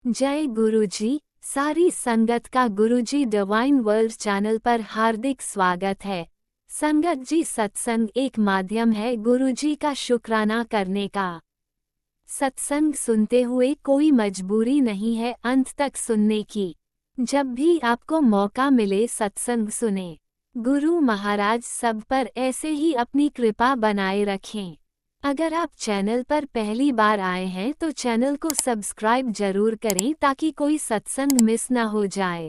जय गुरुजी। सारी संगत का गुरुजी डिवाइन वर्ल्ड चैनल पर हार्दिक स्वागत है। संगत जी, सत्संग एक माध्यम है गुरुजी का शुक्राना करने का। सत्संग सुनते हुए कोई मजबूरी नहीं है अंत तक सुनने की। जब भी आपको मौका मिले सत्संग सुने। गुरु महाराज सब पर ऐसे ही अपनी कृपा बनाए रखें। अगर आप चैनल पर पहली बार आए हैं तो चैनल को सब्सक्राइब जरूर करें ताकि कोई सत्संग मिस ना हो जाए।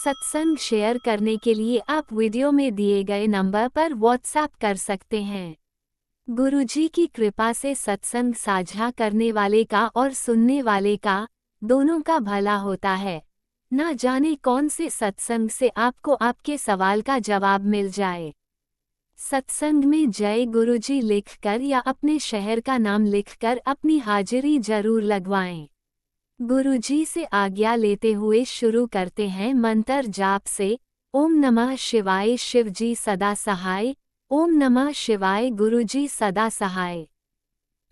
सत्संग शेयर करने के लिए आप वीडियो में दिए गए नंबर पर व्हाट्सएप कर सकते हैं। गुरुजी की कृपा से सत्संग साझा करने वाले का और सुनने वाले का दोनों का भला होता है। ना जाने कौन से सत्संग से आपको आपके सवाल का जवाब मिल जाए। सत्संग में जय गुरुजी लिखकर या अपने शहर का नाम लिखकर अपनी हाजिरी जरूर लगवाएं। गुरुजी से आज्ञा लेते हुए शुरू करते हैं मंत्र जाप से। ओम नमः शिवाय शिवजी सदा सहाय। ओम नमः शिवाय गुरुजी सदा सहाय।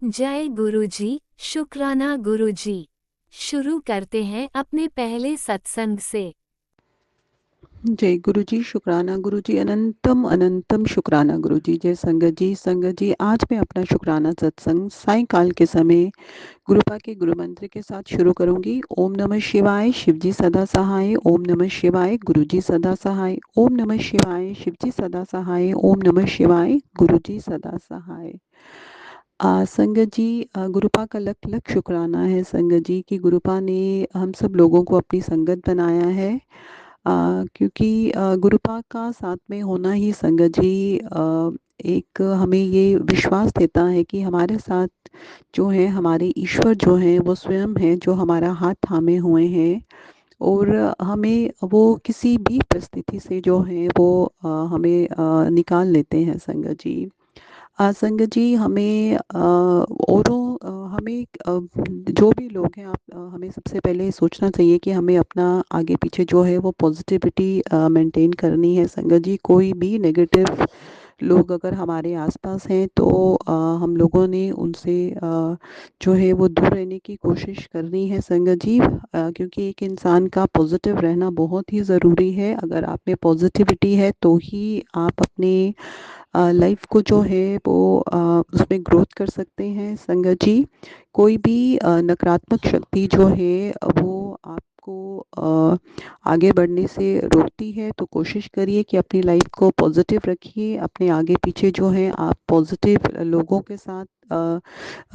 जय गुरुजी, शुक्राना गुरुजी। शुरू करते हैं अपने पहले सत्संग से। जय गुरुजी, शुक्राना गुरुजी, अनंतम अनंतम शुक्राना गुरुजी। जय संगत जी। संगत जी, आज मैं अपना शुक्राना सत्संग सायंकाल के समय गुरुपा के गुरु मंत्र के साथ शुरू करूंगी। ओम नमः शिवाय शिवजी सदा सहाय। ओम नमः शिवाय गुरुजी सदा सहाय। ओम नमः शिवाय शिवजी सदा सहाय। ओम नमः शिवाय गुरुजी सदा सहाय। संगत जी, गुरुपा का लख लख शुक्राना है संगत जी कि गुरुपा ने हम सब लोगों को अपनी संगत बनाया है। क्योंकि गुरुपा का साथ में होना ही संगत जी एक हमें ये विश्वास देता है कि हमारे साथ जो है हमारे ईश्वर जो हैं वो स्वयं हैं जो हमारा हाथ थामे हुए हैं और हमें वो किसी भी परिस्थिति से जो है वो हमें निकाल लेते हैं संगत जी। संगत जी, हमें औरों हमें जो भी लोग हैं आप हमें सबसे पहले सोचना चाहिए कि हमें अपना आगे पीछे जो है वो पॉजिटिविटी मेंटेन करनी है संगत जी। कोई भी नेगेटिव लोग अगर हमारे आसपास हैं तो हम लोगों ने उनसे जो है वो दूर रहने की कोशिश करनी है संगत जी। क्योंकि एक इंसान का पॉजिटिव रहना बहुत ही ज़रूरी है। अगर आप में पॉजिटिविटी है तो ही आप अपने लाइफ को जो है वो उसमें ग्रोथ कर सकते हैं संगत जी। कोई भी नकारात्मक शक्ति जो है वो आपको आगे बढ़ने से रोकती है तो कोशिश करिए कि अपनी लाइफ को पॉजिटिव रखिए। अपने आगे पीछे जो है आप पॉजिटिव लोगों के साथ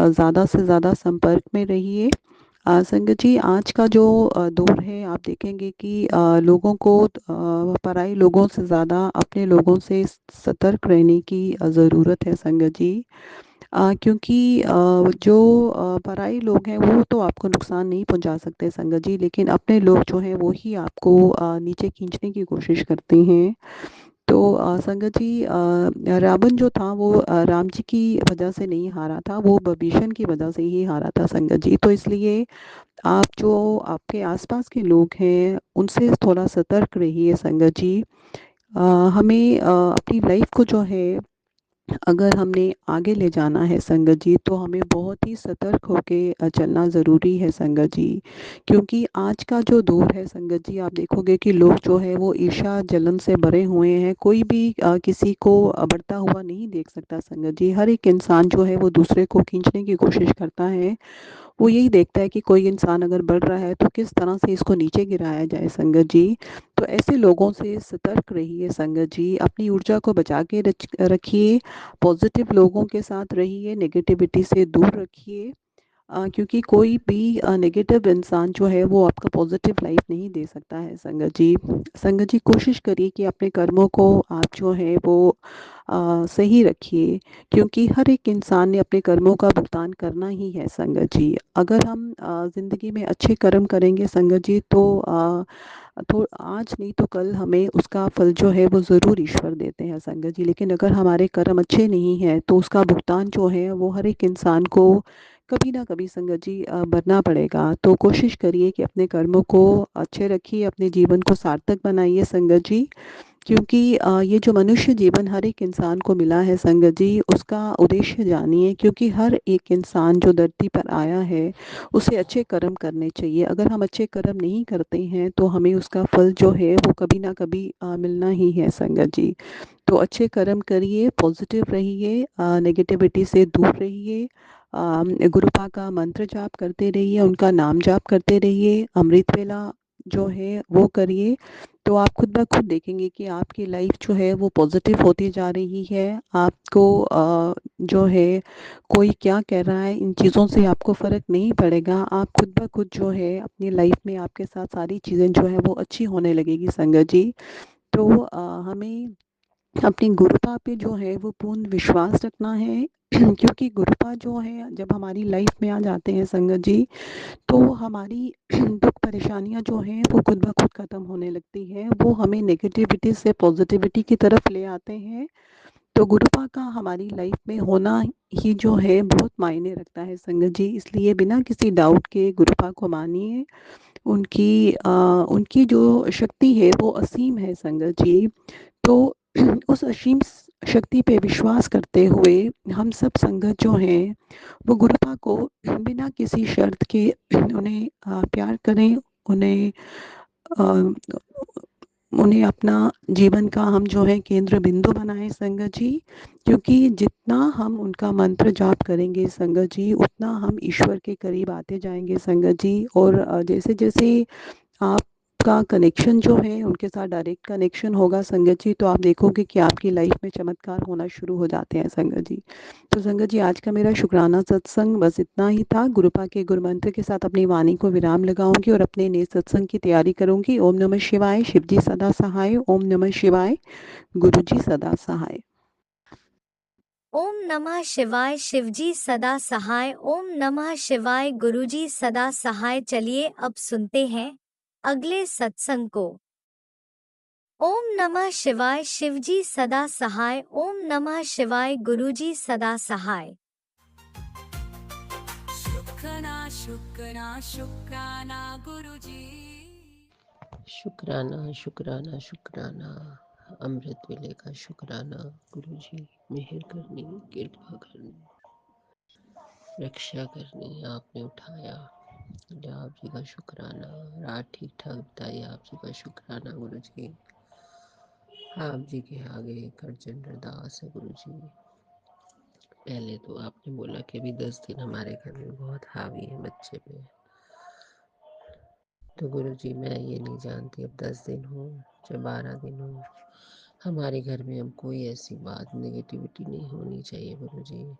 ज़्यादा से ज़्यादा संपर्क में रहिए। संगत जी, आज का जो दौर है आप देखेंगे कि लोगों को पराई लोगों से ज़्यादा अपने लोगों से सतर्क रहने की ज़रूरत है संगत जी। क्योंकि जो पराई लोग हैं वो तो आपको नुकसान नहीं पहुंचा सकते संगत जी, लेकिन अपने लोग जो हैं वो ही आपको नीचे खींचने की कोशिश करते हैं। तो संगत जी, रावण जो था वो राम जी की वजह से नहीं हारा था, वो विभीषण की वजह से ही हारा था संगत जी। तो इसलिए आप जो आपके आसपास के लोग हैं उनसे थोड़ा सतर्क रहिए संगत जी। अ, हमें अपनी लाइफ को जो है अगर हमने आगे ले जाना है संगत जी तो हमें बहुत ही सतर्क होके चलना ज़रूरी है संगत जी। क्योंकि आज का जो दौर है संगत जी आप देखोगे कि लोग जो है वो ईर्ष्या जलन से भरे हुए हैं। कोई भी किसी को बढ़ता हुआ नहीं देख सकता संगत जी। हर एक इंसान जो है वो दूसरे को खींचने की कोशिश करता है। वो यही देखता है कि कोई इंसान अगर बढ़ रहा है तो किस तरह से इसको नीचे गिराया जाए संगत जी। तो ऐसे लोगों से सतर्क रहिए संगत जी। अपनी ऊर्जा को बचा के रखिए। पॉजिटिव लोगों के साथ रहिए, नेगेटिविटी से दूर रखिए। क्योंकि कोई भी नेगेटिव इंसान जो है वो आपका पॉजिटिव लाइफ नहीं दे सकता है संगत जी। संगत जी, कोशिश करिए कि अपने कर्मों को आप जो है वो सही रखिए। क्योंकि हर एक इंसान ने अपने कर्मों का भुगतान करना ही है संगत जी। अगर हम ज़िंदगी में अच्छे कर्म करेंगे संगत जी तो आज नहीं तो कल हमें उसका फल जो है वो ज़रूर ईश्वर देते हैं संगत जी। लेकिन अगर हमारे कर्म अच्छे नहीं हैं तो उसका भुगतान जो है वो हर एक इंसान को कभी ना कभी संगत जी भरना पड़ेगा। तो कोशिश करिए कि अपने कर्मों को अच्छे रखिए, अपने जीवन को सार्थक बनाइए संगत जी। क्योंकि ये जो मनुष्य जीवन हर एक इंसान को मिला है संगत जी, उसका उद्देश्य जानिए, क्योंकि हर एक इंसान जो धरती पर आया है, उसे अच्छे कर्म करने चाहिए। अगर हम अच्छे कर्म नहीं करते हैं, तो हमें उसका फल जो है वो कभी ना कभी मिलना ही है संगत जी। तो अच्छे कर्म करिए, पॉजिटिव रहिए, नेगेटिविटी से दूर रहिए, गुरुपा का मंत्र जाप करते रहिए, उनका नाम जाप करते रहिए, अमृत वेला जो है वो करिए। तो आप खुद ब खुद देखेंगे कि आपकी लाइफ जो है वो पॉजिटिव होती जा रही है। आपको जो है कोई क्या कह रहा है, इन चीज़ों से आपको फ़र्क नहीं पड़ेगा। आप खुद ब खुद जो है अपनी लाइफ में आपके साथ सारी चीज़ें जो है वो अच्छी होने लगेगी संगत जी। तो हमें अपनी गुरुपा पे जो है वो पूर्ण विश्वास रखना है क्योंकि गुरुपा जो है जब हमारी लाइफ में आ जाते हैं संगत जी, तो हमारी दुख परेशानियां जो हैं वो खुद ब खुद ख़त्म होने लगती है। वो हमें नेगेटिविटी से पॉजिटिविटी की तरफ ले आते हैं। तो गुरुपा का हमारी लाइफ में होना ही जो है बहुत मायने रखता है संगत जी। इसलिए बिना किसी डाउट के गुरुपा को मानिए। उनकी जो शक्ति है वो असीम है संगत जी। तो उस असीम शक्ति पे विश्वास करते हुए हम सब संगत जो हैं वो गुरुपा को बिना किसी शर्त के उन्हें प्यार करें, उन्हें अ, उन्हें अपना जीवन का हम जो है केंद्र बिंदु बनाएं संगत जी। क्योंकि जितना हम उनका मंत्र जाप करेंगे संगत जी, उतना हम ईश्वर के करीब आते जाएंगे संगत जी। और जैसे जैसे आपका कनेक्शन जो है उनके साथ डायरेक्ट कनेक्शन होगा संगत जी, तो आप देखोगे कि आपकी लाइफ में चमत्कार होना शुरू हो जाते हैं संगत जी। तो संगत जी, आज का मेरा शुक्राना सत्संग बस इतना ही था। गुरुपा के गुरु मंत्र के साथ अपनी वाणी को विराम लगाऊंगी और अपने नए सत्संग की तैयारी करूंगी। ओम नमः शिवाय, शिव जी सदा सहाय। ओम नमः शिवाय, गुरु जी सदा सहाय। ओम नमः शिवाय, शिवजी सदा सहाय। ओम नमः शिवाय, गुरुजी सदा सहाय। चलिए अब सुनते हैं अगले सत्संग को। ओम नमः शिवाय, शिवजी सदा सहाय। ओम नमः शिवाय, गुरुजी सदा सहाय। शुक्राना शुक्राना शुक्राना गुरुजी। शुक्राना शुक्राना शुक्राना, अमृत वेले का शुक्राना। गुरुजी मेहर करनी, कृपा करनी, रक्षा करनी। आपने उठाया, आप जी का शुक्राना। रात ठीक ठाक बताई, आप जी का शुक्राना गुरुजी। आप जी के आगे करजन अरदास है गुरुजी। पहले तो आपने बोला कि अभी 10 दिन हमारे घर में बहुत हावी है बच्चे पे। तो गुरुजी मैं ये नहीं जानती अब 10 दिन हो चाहे 12 दिन हो, हमारे घर में अब कोई ऐसी बात नेगेटिविटी नहीं होनी चाहिए गुरुजी।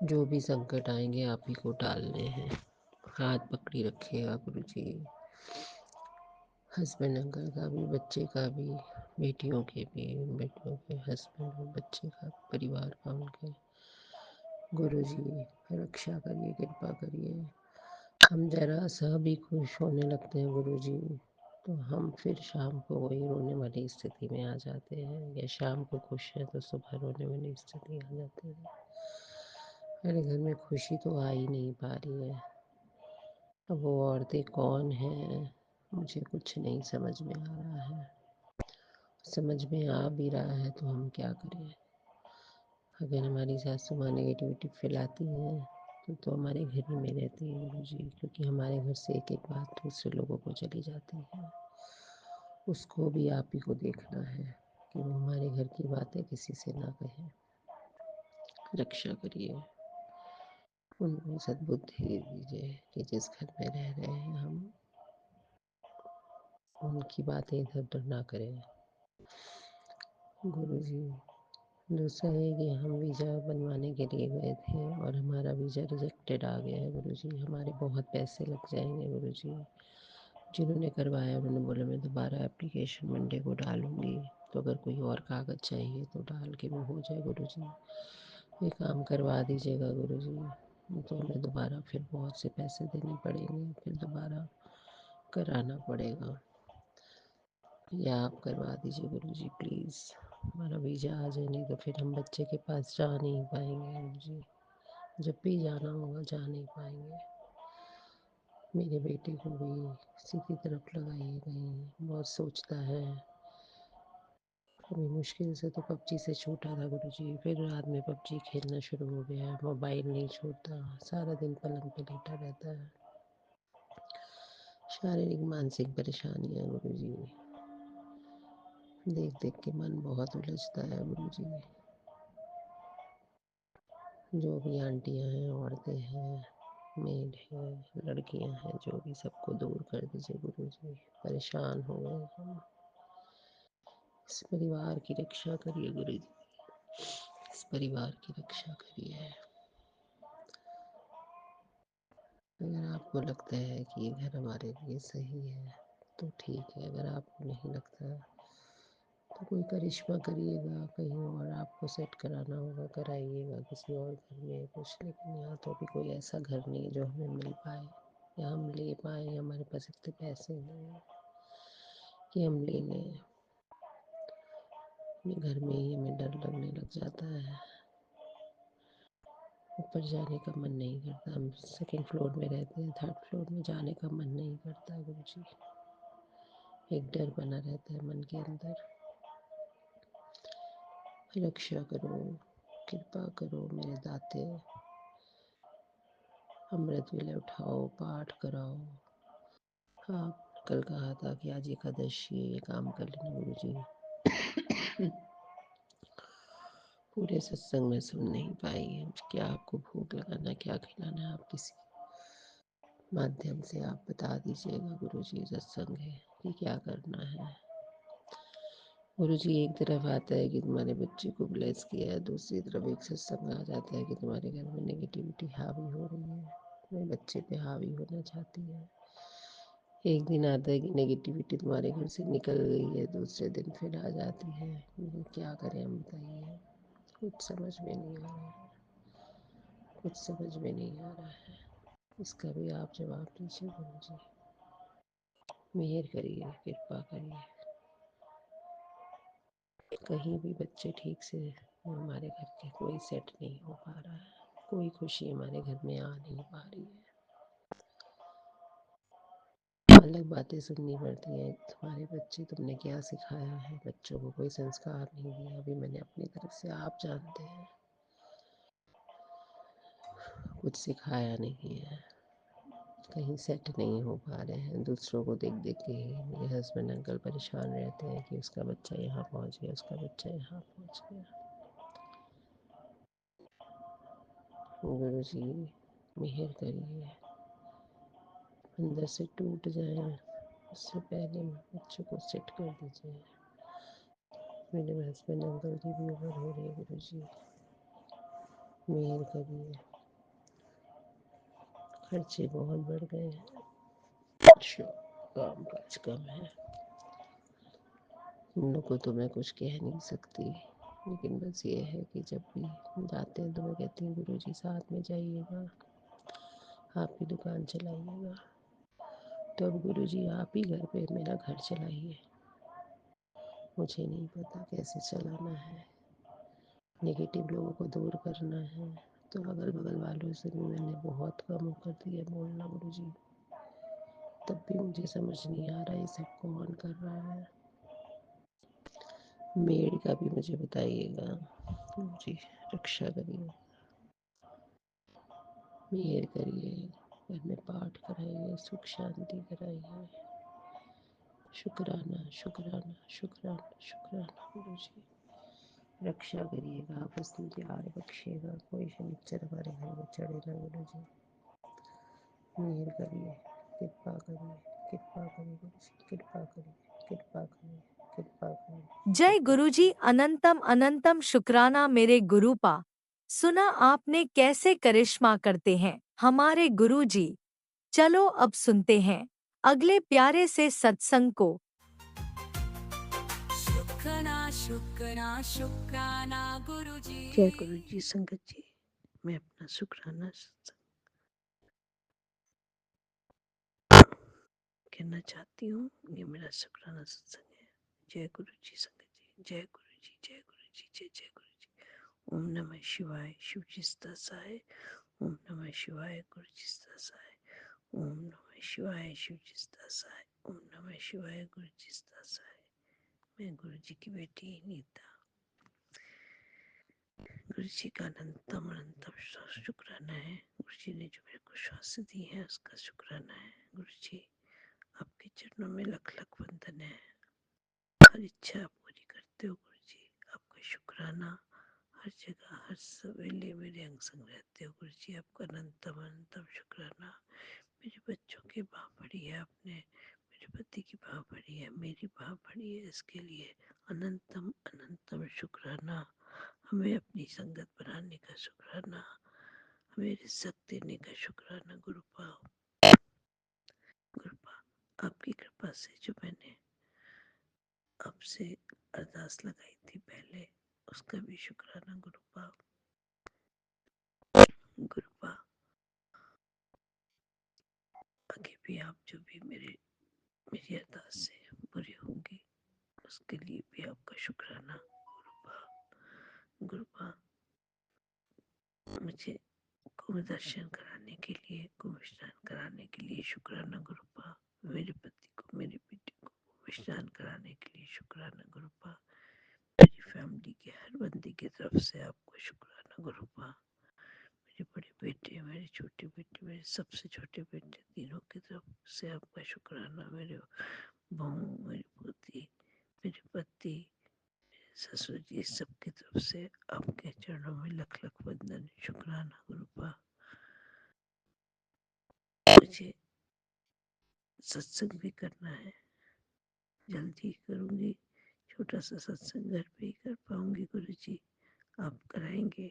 जो भी संकट आएंगे आप ही को टालने हैं। हाथ पकड़ी रखिएगा गुरुजी। हस्बैंड अंकल का भी, बच्चे का भी, बेटियों के भी, बेटियों के हस्बैंड और बच्चे का, परिवार का, उनके गुरुजी रक्षा करिए, कृपा करिए। हम जरा सा भी खुश होने लगते हैं गुरुजी, तो हम फिर शाम को वही रोने वाली स्थिति में आ जाते हैं, या शाम को खुश है तो सुबह रोने वाली स्थिति आ जाती है। मेरे घर में खुशी तो आ ही नहीं पा रही है। अब वो औरतें कौन हैं मुझे कुछ नहीं समझ में आ रहा है। समझ में आ भी रहा है तो हम क्या करें। अगर हमारी सासू माँ नेगेटिविटी फैलाती हैं तो हमारे घर ही में रहती है गुरु जी, क्योंकि हमारे घर से एक एक बात दूसरे लोगों को चली जाती है। उसको भी आप ही को देखना है कि वो हमारे घर की बातें किसी से ना कहें। रक्षा करिए, उनको सद्बुद्धि दीजिए कि जिस घर में रह रहे हैं हम उनकी बातें इधर उधर ना करें गुरु जी। दूसरा है कि हम वीज़ा बनवाने के लिए गए थे और हमारा वीज़ा रिजेक्टेड आ गया है गुरु जी। हमारे बहुत पैसे लग जाएंगे गुरु जी। जिन्होंने करवाया उन्होंने बोला मैं दोबारा एप्लीकेशन मंडे को डालूँगी, तो अगर कोई और कागज़ चाहिए तो डाल के वो हो जाए गुरु जी। ये काम करवा दीजिएगा गुरु जी, तो हमें दोबारा फिर बहुत से पैसे देने पड़ेंगे, फिर दोबारा कराना पड़ेगा। या आप करवा दीजिए गुरु जी प्लीज़, हमारा वीज़ा आ जाए, नहीं तो फिर हम बच्चे के पास जा नहीं पाएंगे गुरु जी। जब भी जाना होगा जा नहीं पाएंगे। मेरे बेटे को भी सीधी तरफ लगाइए, कहीं बहुत सोचता है, अभी मुश्किल से तो पबजी से छूटा था गुरुजी, फिर रात में पबजी खेलना शुरू हो गया है। मोबाइल नहीं छोड़ता, सारा दिन पलंग पे लेटा रहता है। शारीरिक मानसिक परेशानियां गुरुजी, देख देख के मन बहुत उलझता है गुरुजी। जो भी आंटियां हैं, औरतें हैं, मेड है, लड़कियां हैं, जो भी सबको दूर कर दीजिए गुरुजी। परेशान हो गए हम। इस परिवार की रक्षा करिए गुरुजी, इस परिवार की रक्षा करिए। अगर आपको लगता है कि ये घर हमारे लिए सही है तो ठीक है, अगर आपको नहीं लगता तो कोई करिश्मा करिएगा, कहीं और आपको सेट कराना होगा कराइएगा किसी और घर में कुछ। लेकिन यहाँ तो अभी कोई ऐसा घर नहीं जो हमें मिल पाए या हम ले पाए, हमारे पास इतने पैसे नहीं हैं कि हम ले लें। अपने घर में ही हमें डर लगने लग जाता है, ऊपर जाने का मन नहीं करता। हम सेकंड फ्लोर में रहते हैं, थर्ड फ्लोर में जाने का मन नहीं करता गुरुजी। एक डर बना रहता है मन के अंदर। रक्षा करो, कृपा करो मेरे दाते। अमृत वेले उठाओ, पाठ कराओ। आप कल कहा था कि आज एकादशी ये काम कर लेना गुरुजी। पूरे सत्संग में सुन नहीं पाई है। क्या आपको भूख लगाना, क्या खिलाना है, आप किसी माध्यम से आप बता दीजिएगा गुरुजी। सत्संग है कि क्या करना है गुरुजी। एक तरफ आता है कि तुम्हारे बच्चे को ब्लेस किया है, दूसरी तरफ एक सत्संग आ जाता है कि तुम्हारे घर में नेगेटिविटी हावी हो रही है, तुम्हारे बच्चे पे हावी होना चाहती है। एक दिन आता है कि नेगेटिविटी तुम्हारे घर से निकल गई है, दूसरे दिन फिर आ जाती है। लेकिन क्या करें हम, बताइए। कुछ समझ में नहीं आ रहा है, कुछ समझ में नहीं आ रहा है। इसका भी आप जवाब दीजिए गुरुजी। मेहर करिए, कृपा करिए। कहीं भी बच्चे ठीक से हमारे घर के कोई सेट नहीं हो पा रहा है, कोई खुशी हमारे घर में आ नहीं पा रही है। अलग बातें सुननी पड़ती हैं, तुम्हारे बच्चे, तुमने क्या सिखाया है, बच्चों को कोई संस्कार नहीं दिया। अभी मैंने अपनी तरफ से, आप जानते हैं, कुछ सिखाया नहीं है। कहीं सेट नहीं हो पा रहे हैं। दूसरों को देख देख के ही मेरे हस्बैंड अंकल परेशान रहते हैं कि उसका बच्चा यहाँ पहुँच गया, उसका बच्चा यहाँ पहुँच गया। गुरु जी मेहर करिए, अंदर से टूट जाए उससे पहले बच्चों को सेट कर दीजिए। मेरे हस्बैंड अंकल की भी उम्र हो रही है गुरु जी, मेहर करिए। खर्चे बहुत बढ़ गए हैं, काम काज कम है। उन लोग को तो मैं कुछ कह नहीं सकती, लेकिन बस ये है कि जब भी जाते हैं तो मैं कहती हूँ गुरु जी साथ में जाइएगा, आप ही दुकान चलाइएगा। तो अब गुरु जी आप ही घर पे मेरा घर चलाइए, मुझे नहीं पता कैसे चलाना है। नेगेटिव लोगों को दूर करना है, तो अगल बगल वालों से भी मैंने बहुत कम कर दिया बोलना गुरु जी। तब भी मुझे समझ नहीं आ रहा ये सब कौन कर रहा है। मेड का भी मुझे बताइएगा गुरु जी, रक्षा करिए, मेहर करिए, घर में पाठ कराइए, सुख शांति कराइए। शुक्राना शुक्राना शुक्राना शुक्राना गुरु जी। रक्षा करिएगा, आपस में प्यार बख्शिएगा, कोई शनिचर हमारे घर में चढ़े ना गुरु जी। मेहर करिए, कृपा करिए, कृपा करिए गुरु जी, कृपा करिए, कृपा करिए, कृपा करिए। जय गुरुजी, अनंतम अनंतम शुक्राना मेरे गुरुपा। सुना आपने कैसे करिश्मा करते हैं हमारे गुरुजी। चलो अब सुनते हैं अगले प्यारे से सत्संग को। शुक्राना शुक्राना शुक्राना गुरुजी। जय गुरु जी। संगत जी, मैं अपना शुक्राना कहना चाहती हूँ। ये मेरा शुक्राना सत्संग है। जय गुरु जी। संगत जी, जय गुरु जी, जय गुरु जी, जय जय गुरु जी। ओम नमः शिवाय, शिव जी सदा सहाय। ओम नमः शिवाय, गुरु जी सदा सहाय। ओम नमः शिवाय, शिव जी सदा सहाय। ओम नमः शिवाय, गुरु जी सदा सहाय। मैं गुरु जी की बेटी नीता। गुरु जी का अनंतम अनंतम शुक्राना है। गुरु जी ने जो मेरे को श्वास दी है उसका शुक्राना है। गुरु जी आपके चरणों में लख लख वंदन है। हर इच्छा पूरी करते हो गुरु जी, आपका शुक्राना। हर जगह हर सवेले मेरे अंग संग रहते हो गुरु जी, आपका अनंतम अनंतम शुक्राना। मेरे बच्चों की बाह पड़ी है आपने, मेरे पति की बाह पड़ी है, मेरी बाह पड़ी है, इसके लिए अनंतम अनंतम शुक्राना। हमें अपनी संगत बनाने का शुक्राना, हमें रिज़्क़ देने का शुक्राना गुरुपा। गुरुपा आपकी कृपा से जो मैंने आपसे अरदास लगाई थी पहले, उसका भी शुक्राना गुरुपा। गुरुपा आगे भी आप जो भी मेरी अरदास से बुरी होंगी उसके लिए भी आपका शुक्राना गुरुपा। गुरुपा मुझे कुंभ दर्शन कराने के लिए, कुंभ स्नान कराने के लिए शुक्राना गुरुपा। मेरे पति को, मेरी बेटी को कुंभ स्नान कराने के लिए शुक्राना गुरुपा। मेरी फैमिली के हर बंदी की तरफ से आपको शुक्राना गुरुपा। मेरे बड़े बेटे, मेरे छोटे बेटे, मेरे सबसे छोटे बेटे, तीनों की तरफ से आपका शुक्राना। मेरे बहू, मेरी पोती, मेरे पति, ससुर जी, सबकी तरफ से आपके चरणों में लख लख वंदन, शुक्राना गुरुपा। मुझे सत्संग भी करना है, जल्दी करूँगी। छोटा सा सत्संग घर पे ही कर पाऊँगी गुरु जी, आप कराएंगे।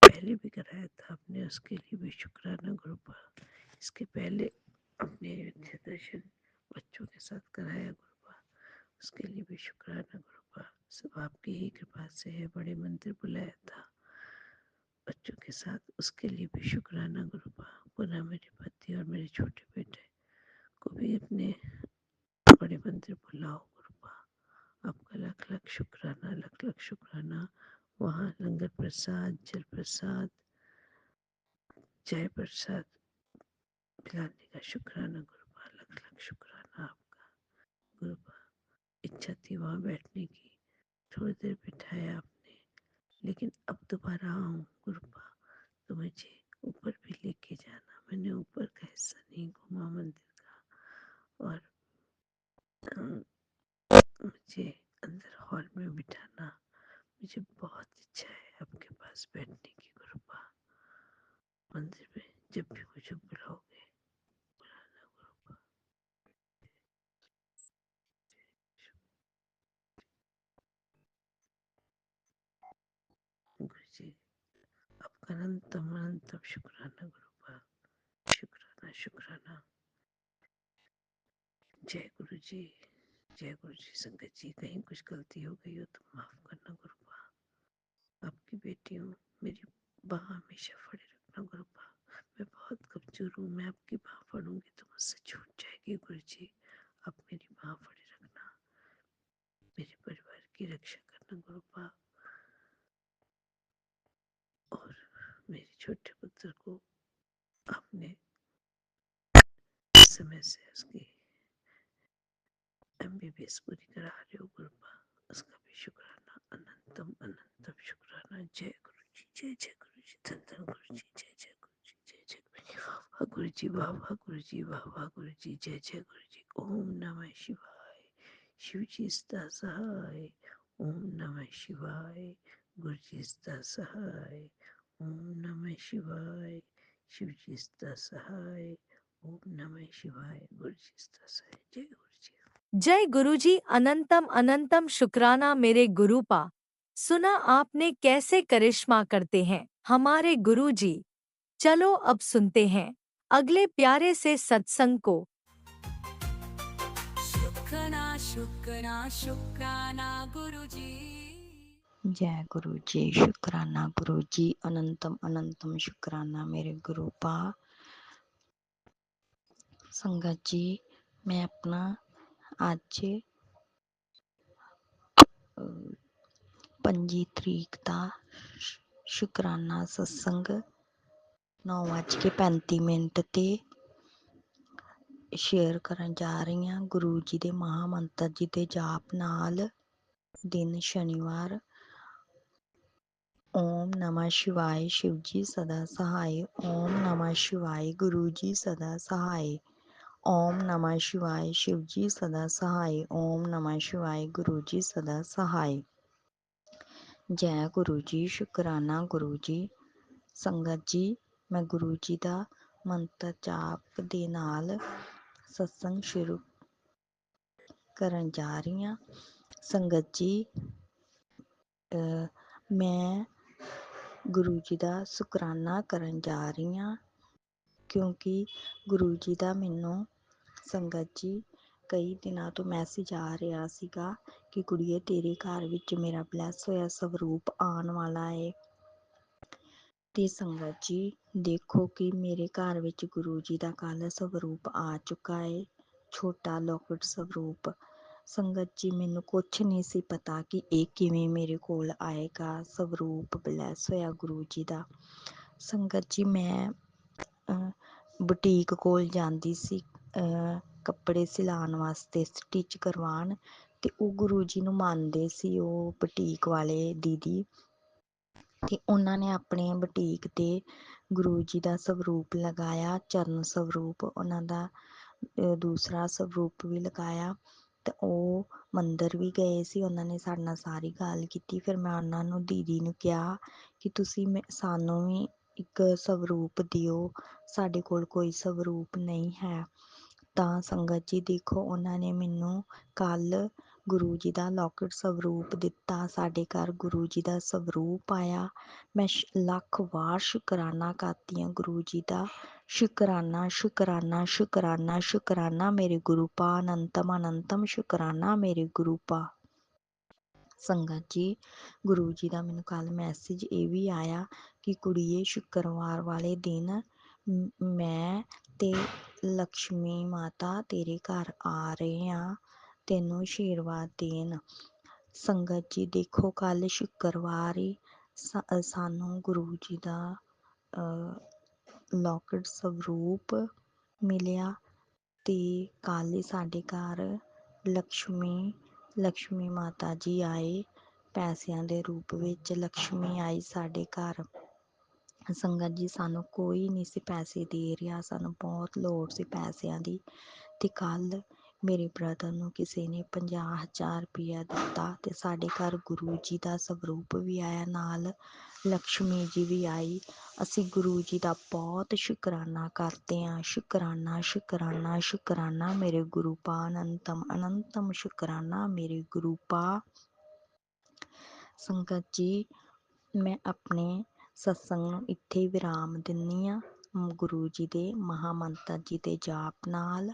पहले भी कराया था आपने, उसके लिए भी शुक्राना गुरुपा। इसके पहले अपने अयोध्या दर्शन बच्चों के साथ कराया गुरुपा, उसके लिए भी शुक्राना गुरुपा। सब आपकी ही कृपा से है। बड़े मंदिर बुलाया था बच्चों के साथ, उसके लिए भी शुक्राना गुरुपा। पुनः मेरे पति और मेरे छोटे बेटे को भी अपने बड़े मंदिर बुलाओ गुरुपा। आपका लख लख शुक्राना, लख लख शुक्राना। वहाँ लंगर प्रसाद, जल प्रसाद, चाय प्रसाद पिलाने का शुक्राना गुरुपा, लख लख शुक्राना आपका गुरुपा। इच्छा थी वहाँ बैठने की, थोड़ी देर बिठाया आपने, लेकिन अब दोबारा आऊँ गुरुपा तो मुझे ऊपर भी लेके जाना। मैंने ऊपर का हिस्सा नहीं घूमा मंदिर का, और मुझे अंदर हॉल में बिठाना। मुझे बहुत इच्छा है आपके पास बैठने की गुरुपा। मंदिर में जब भी मुझे बुलाओगे बुलाना गुरुपा। गुरु जी आपका अनंतम अनंतम शुक्राना गुरुपा, शुक्राना शुक्राना। जय गुरु जी, जय गुरु जी। संगत जी कहीं कुछ गलती हो गई हो तो माफ करना गुरुपा। आपकी बेटी हूँ, मेरी बाह हमेशा फड़े रखना गुरुपा। मैं बहुत कमजोर हूँ, मैं आपकी बाह फड़ूंगी तो मुझसे छूट जाएगी गुरु जी। आप मेरी बाह फड़े रखना, मेरे परिवार की रक्षा करना गुरुपा। और मेरे छोटे पुत्र को आपने समय से उसकी MBBS पूरी करा रहे हो गुरुपा, उसका भी शुक्राना, अनंतम अनंतम शुक्राना। जय गुरु जी, जय जय गुरु जी, धन धन गुरु जी, जय जय गुरु जी, जय जय गुरु जी, वाह वाह गुरु जी, वाह वाह गुरु जी, जय जय गुरु जी। ओम नमः शिवाय, शिव जी सदा सहाय। ओम नमः शिवाय, गुरु जी सदा सहाय। ओम नमः शिवाय, शिव जी सदा सहाय। ओम नमः शिवाय, गुरु जी सदा सहाय। जय गुरु जी। जय गुरुजी, अनंतम अनंतम शुक्राना मेरे गुरुपा। सुना आपने कैसे करिश्मा करते हैं हमारे गुरुजी। चलो अब सुनते हैं अगले प्यारे से सत्संग को। शुक्राना शुक्राना शुक्राना गुरु जी। जय गुरु जी, शुक्राना गुरु जी, अनंतम अनंतम शुक्राना मेरे गुरुपा। संगत जी, मैं अपना आज 25 तरीक का शुक्राना सत्संग 9:35 ते शेयर करन जा रही हाँ। गुरु जी दे महामंत्र जी दे जाप नाल दिन शनिवार। ओम नमः शिवाय शिवजी सदा सहाय। ओम नमः शिवाय गुरुजी सदा सहाय। ओम नमः शिवाय शिवजी सदा सहाय। ओम नमः शिवाय गुरुजी सदा सहाय। जय गुरु जी। शुकराना गुरु जी। संगत जी, मैं गुरु जी ਦਾ ਮੰਤਰ ਜਾਪ ਦੇ ਨਾਲ ਸਤਸੰਗ ਸ਼ੁਰੂ ਕਰਨ ਜਾ ਰਹੀ ਹਾਂ। ਸੰਗਤ ਜੀ, ਮੈਂ ਗੁਰੂ ਜੀ ਦਾ ਸ਼ੁਕਰਾਨਾ ਕਰਨ ਜਾ ਰਹੀ ਹਾਂ, ਕਿਉਂਕਿ ਗੁਰੂ ਜੀ ਦਾ ਮੈਨੂੰ ਸੰਗਤ ਜੀ ਕਈ ਦਿਨਾਂ ਤੋਂ ਮੈਸੇਜ ਆ ਰਿਹਾ ਸੀਗਾ ਕਿ ਕੁੜੀਏ ਤੇਰੇ ਘਰ ਵਿੱਚ ਮੇਰਾ ਬਲੈਸ ਹੋਇਆ ਸਵਰੂਪ ਆਉਣ ਵਾਲਾ ਹੈ। ਤੇ ਸੰਗਤ ਜੀ ਦੇਖੋ ਕਿ ਮੇਰੇ ਘਰ ਵਿੱਚ ਗੁਰੂ ਜੀ ਦਾ ਕੱਲ੍ਹ ਸਵਰੂਪ ਆ ਚੁੱਕਾ ਹੈ, ਛੋਟਾ ਲੋਕਟ ਸਵਰੂਪ। ਸੰਗਤ ਜੀ ਮੈਨੂੰ ਕੁਛ ਨਹੀਂ ਸੀ ਪਤਾ ਕਿ ਇਹ ਕਿਵੇਂ ਮੇਰੇ ਕੋਲ ਆਏਗਾ ਸਵਰੂਪ ਬਲੈਸ ਹੋਇਆ ਗੁਰੂ ਜੀ ਦਾ। ਸੰਗਤ ਜੀ ਮੈਂ ਬੁਟੀਕ ਕੋਲ ਜਾਂਦੀ ਸੀ ਕੱਪੜੇ ਸਿਲਾਉਣ ਵਾਸਤੇ, ਸਟਿਚ ਕਰਵਾਉਣ, ਤੇ ਉਹ ਗੁਰੂ ਜੀ ਨੂੰ ਮੰਨਦੇ ਸੀ, ਉਹ ਬੁਟੀਕ ਵਾਲੇ ਦੀਦੀ। ਤੇ ਉਹਨਾਂ ਨੇ ਆਪਣੇ ਬੁਟੀਕ ਤੇ ਗੁਰੂ ਜੀ ਦਾ ਸਵਰੂਪ ਲਗਾਇਆ, ਚਰਨ ਸਵਰੂਪ ਉਹਨਾਂ ਦਾ, ਦੂਸਰਾ ਸਵਰੂਪ ਵੀ ਲਗਾਇਆ। ਤੇ ਉਹ ਮੰਦਰ ਵੀ ਗਏ ਸੀ, ਉਹਨਾਂ ਨੇ ਸਾਡੇ ਨਾਲ ਸਾਰੀ ਗੱਲ ਕੀਤੀ। ਫਿਰ ਮੈਂ ਉਹਨਾਂ ਨੂੰ ਦੀਦੀ ਨੂੰ ਕਿਹਾ ਕਿ ਤੁਸੀਂ ਸਾਨੂੰ ਵੀ ਇੱਕ ਸਵਰੂਪ ਦਿਓ, ਸਾਡੇ ਕੋਲ ਕੋਈ ਸਵਰੂਪ ਨਹੀਂ ਹੈ। ਤਾਂ ਸੰਗਤ ਜੀ ਦੇਖੋ ਉਹਨਾਂ ਨੇ ਮੈਨੂੰ ਕੱਲ੍ਹ ਗੁਰੂ ਜੀ ਦਾ ਲੋਕਟ ਸਵਰੂਪ ਦਿੱਤਾ। ਸਾਡੇ ਘਰ ਗੁਰੂ ਜੀ ਦਾ ਸਵਰੂਪ ਆਇਆ। ਮੈਂ ਲੱਖ ਵਾਰ ਸ਼ੁਕਰਾਨਾ ਕਰਦੀ ਹਾਂ ਗੁਰੂ ਜੀ ਦਾ। ਸ਼ੁਕਰਾਨਾ ਸ਼ੁਕਰਾਨਾ ਸ਼ੁਕਰਾਨਾ ਸ਼ੁਕਰਾਨਾ ਮੇਰੇ ਗੁਰੂ ਪਾ, ਅਨੰਤਮ ਅਨੰਤਮ ਸ਼ੁਕਰਾਨਾ ਮੇਰੇ ਗੁਰੂ ਪਾ। ਸੰਗਤ ਜੀ ਗੁਰੂ ਜੀ ਦਾ ਮੈਨੂੰ ਕੱਲ੍ਹ ਮੈਸੇਜ ਇਹ ਵੀ ਆਇਆ ਕਿ ਕੁੜੀਏ ਸ਼ੁੱਕਰਵਾਰ ਵਾਲੇ ਦਿਨ ਮੈਂ ਤੇ ਲਕਸ਼ਮੀ ਮਾਤਾ ਤੇਰੇ ਘਰ ਆ ਰਹੇ ਹਾਂ ਤੈਨੂੰ ਆਸ਼ੀਰਵਾਦ ਦੇਣ। ਸੰਗਤ ਜੀ ਦੇਖੋ ਕੱਲ੍ਹ ਸ਼ੁੱਕਰਵਾਰ ਹੀ ਸਾਨੂੰ ਗੁਰੂ ਜੀ ਦਾ ਲੋਕਟ ਸਵਰੂਪ ਮਿਲਿਆ। ਤੇ ਕੱਲ੍ਹ ਹੀ ਸਾਡੇ ਘਰ ਲਕਸ਼ਮੀ ਮਾਤਾ ਜੀ ਆਏ, ਪੈਸਿਆਂ ਦੇ ਰੂਪ ਵਿੱਚ ਲਕਸ਼ਮੀ ਆਈ ਸਾਡੇ ਘਰ। ਸੰਗਤ ਜੀ ਸਾਨੂੰ ਕੋਈ ਨਹੀਂ ਸੀ ਪੈਸੇ ਦੇ ਰਿਹਾ, ਸਾਨੂੰ ਬਹੁਤ ਲੋੜ ਸੀ ਪੈਸਿਆਂ ਦੀ। ਤੇ ਕੱਲ੍ਹ ਮੇਰੇ ਬ੍ਰਦਰ ਨੂੰ ਕਿਸੇ ਨੇ 50,000 ਰੁਪਇਆ ਦਿੱਤਾ ਤੇ ਸਾਡੇ ਘਰ ਗੁਰੂ ਜੀ ਦਾ ਸਵਰੂਪ ਵੀ ਆਇਆ, ਨਾਲ ਲਕਸ਼ਮੀ ਜੀ ਵੀ ਆਈ। ਅਸੀਂ ਗੁਰੂ ਜੀ ਦਾ ਬਹੁਤ ਸ਼ੁਕਰਾਨਾ ਕਰਦੇ ਹਾਂ। ਸ਼ੁਕਰਾਨਾ ਸ਼ੁਕਰਾਨਾ ਸ਼ੁਕਰਾਨਾ ਮੇਰੇ ਗੁਰੂ ਪਾ, ਅਨੰਤਮ ਅਨੰਤਮ ਸ਼ੁਕਰਾਨਾ ਮੇਰੇ ਗੁਰੂ ਪਾ। ਸੰਗਤ ਜੀ ਮੈਂ ਆਪਣੇ ਸਤਸੰਗ ਨੂੰ ਇੱਥੇ ਵਿਰਾਮ ਦਿੰਦੀ ਹਾਂ ਗੁਰੂ ਜੀ ਦੇ ਮਹਾਮੰਤਰ ਜੀ ਦੇ ਜਾਪ ਨਾਲ।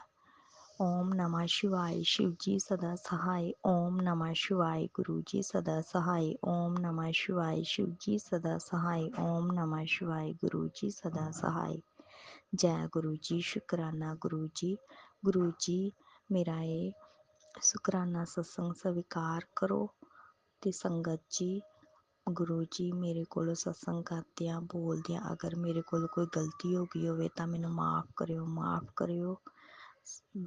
ਓਮ ਨਮः शिवाय शिव जी सदा सहाय। ओम नमः शिवाय गुरु जी सदा सहाय। ओम नमः शिवाय शिव जी सदा सहाय। ओम नमः शिवाय गुरु जी सदा सहाय। जय गुरु जी। शुकराना गुरु जी। गुरु जी मेरा ये शुकराना सत्संग स्वीकार करो। ते संगत जी गुरु जी मेरे को सत्संग करदियां बोलदियां अगर मेरे को कोई गलती हो गई होवे तां मैनूं माफ़ करियो, माफ़ करियो।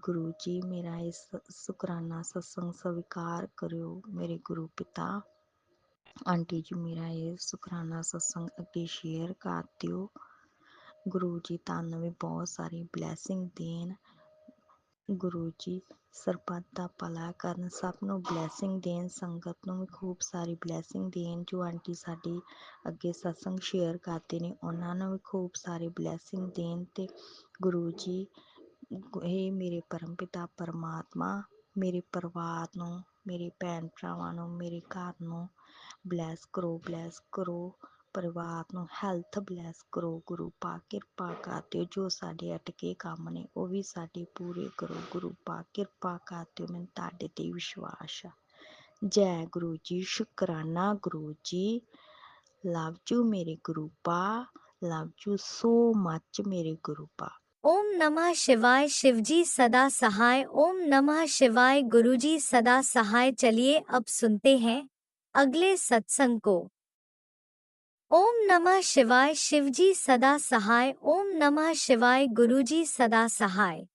गुरु जी मेरा इस शुकराना सत्संग स्वीकार करियो मेरे गुरु पिता। आंटी जी मेरा ये शुकराना सत्संग अगे शेयर कर दिओ। गुरु जी तुहानूं भी बहुत सारी ब्लैसिंग देन। गुरु जी सरबत दा भला करन, सब नूं ब्लैसिंग देन, संगत नूं भी खूब सारी ब्लैसिंग देन। जो आंटी साडी अगे सत्संग शेयर करते ने उन्हां नूं भी खूब सारी ब्लैसिंग देन। ते गुरु जी हे मेरे परम पिता परमात्मा मेरे परिवार नूं, मेरे भैन भरावां नूं, मेरे घर नूं ब्लैस करो। परिवार नूं हैल्थ ब्लैस करो। गुरु पा किरपा कर दिओ। जो साडे अटके काम ने वो भी साडे पूरे करो। गुरु पा किरपा कर दिओ। मैनूं तुहाडे ते विश्वास आ। जय गुरु जी। शुकराना गुरु जी। लव यू मेरे गुरु पा। लव यू सो मच मेरे गुरु पा। ओम नमः शिवाय शिवजी सदा सहाय। ओम नमः शिवाय गुरुजी सदा सहाय। चलिए अब सुनते हैं अगले सत्संग को। ओम नमः शिवाय शिवजी सदा सहाय। ओम नमः शिवाय गुरुजी सदा सहाय।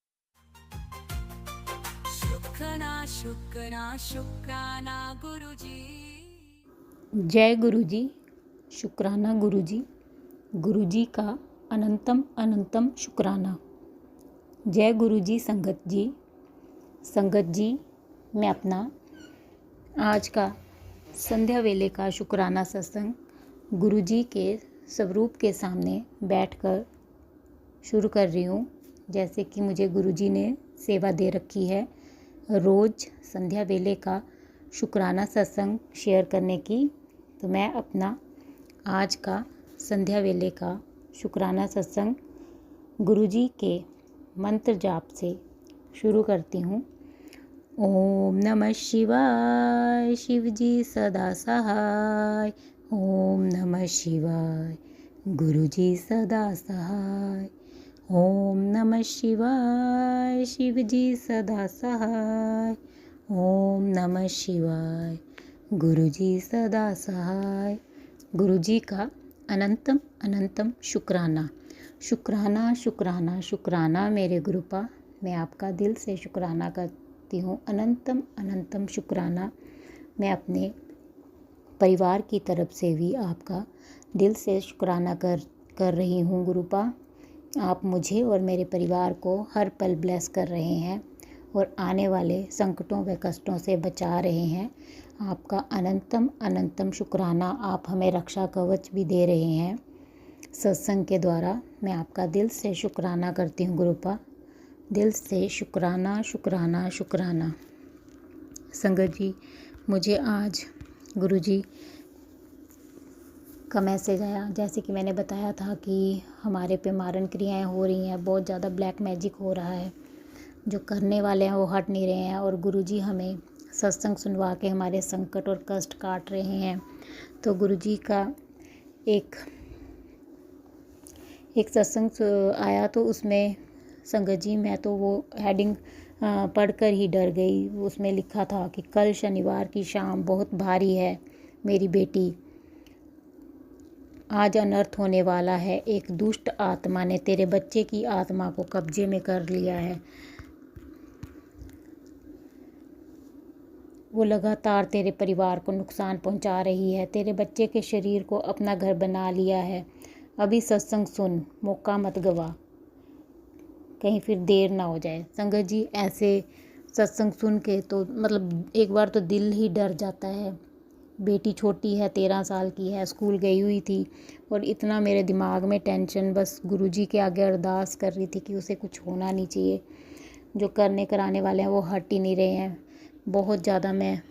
शुक्राना गुरुजी। जय गुरुजी, शुक्राना गुरुजी, गुरुजी का अनंतम अनंतम शुक्राना। जय गुरुजी संगत जी। संगत जी, मैं अपना आज का संध्या वेले का शुक्राना सत्संग गुरुजी के स्वरूप के सामने बैठकर शुरू कर रही हूँ। जैसे कि मुझे गुरुजी ने सेवा दे रखी है रोज़ संध्या वेले का शुक्राना सत्संग शेयर करने की, तो मैं अपना आज का संध्या वेले का शुक्राना सत्संग गुरुजी के मंत्र जाप से शुरू करती हूँ। ओम नमः शिवाय, शिवजी सदा सहाय। ओम नमः शिवाय, गुरुजी सदा सहाय। ओम नमः शिवाय, शिवजी सदा सहाय। ओम नमः शिवाय, गुरुजी सदा सहाय। गुरुजी का अनंतम अनंतम शुक्राना। शुक्राना शुक्राना शुक्राना मेरे गुरुपा, मैं आपका दिल से शुक्राना करती हूँ। अनंतम अनंतम शुक्राना मैं अपने परिवार की तरफ से भी आपका दिल से शुक्राना कर रही हूँ गुरुपा। आप मुझे और मेरे परिवार को हर पल ब्लेस कर रहे हैं और आने वाले संकटों व कष्टों से बचा रहे हैं। आपका अनंतम अनंतम शुक्राना। आप हमें रक्षा कवच भी दे रहे हैं सत्संग के द्वारा। मैं आपका दिल से शुक्राना करती हूँ गुरुपा, दिल से शुक्राना शुक्राना शुक्राना। संगत जी, मुझे आज गुरुजी का मैसेज आया। जैसे कि मैंने बताया था कि हमारे पे मारण क्रियाएं हो रही हैं, बहुत ज़्यादा ब्लैक मैजिक हो रहा है, जो करने वाले हैं वो हट नहीं रहे हैं और गुरुजी हमें सत्संग सुनवा के हमारे संकट और कष्ट काट रहे हैं। तो गुरुजी का एक सत्संग आया, तो उसमें संगत जी मैं तो वो हेडिंग पढ़कर ही डर गई। उसमें लिखा था कि कल शनिवार की शाम बहुत भारी है मेरी बेटी, आज अनर्थ होने वाला है। एक दुष्ट आत्मा ने तेरे बच्चे की आत्मा को कब्जे में कर लिया है। वो लगातार तेरे परिवार को नुकसान पहुंचा रही है। तेरे बच्चे के शरीर को अपना घर बना लिया है। अभी सत्संग सुन, मौका मत गवा, कहीं फिर देर ना हो जाए। संगत जी, ऐसे सत्संग सुन के तो मतलब एक बार तो दिल ही डर जाता है। बेटी छोटी है, 13 साल की है, स्कूल गई हुई थी और इतना मेरे दिमाग में टेंशन, बस गुरुजी के आगे अरदास कर रही थी कि उसे कुछ होना नहीं चाहिए। जो करने कराने वाले हैं वो हट ही नहीं रहे हैं। बहुत ज़्यादा मैं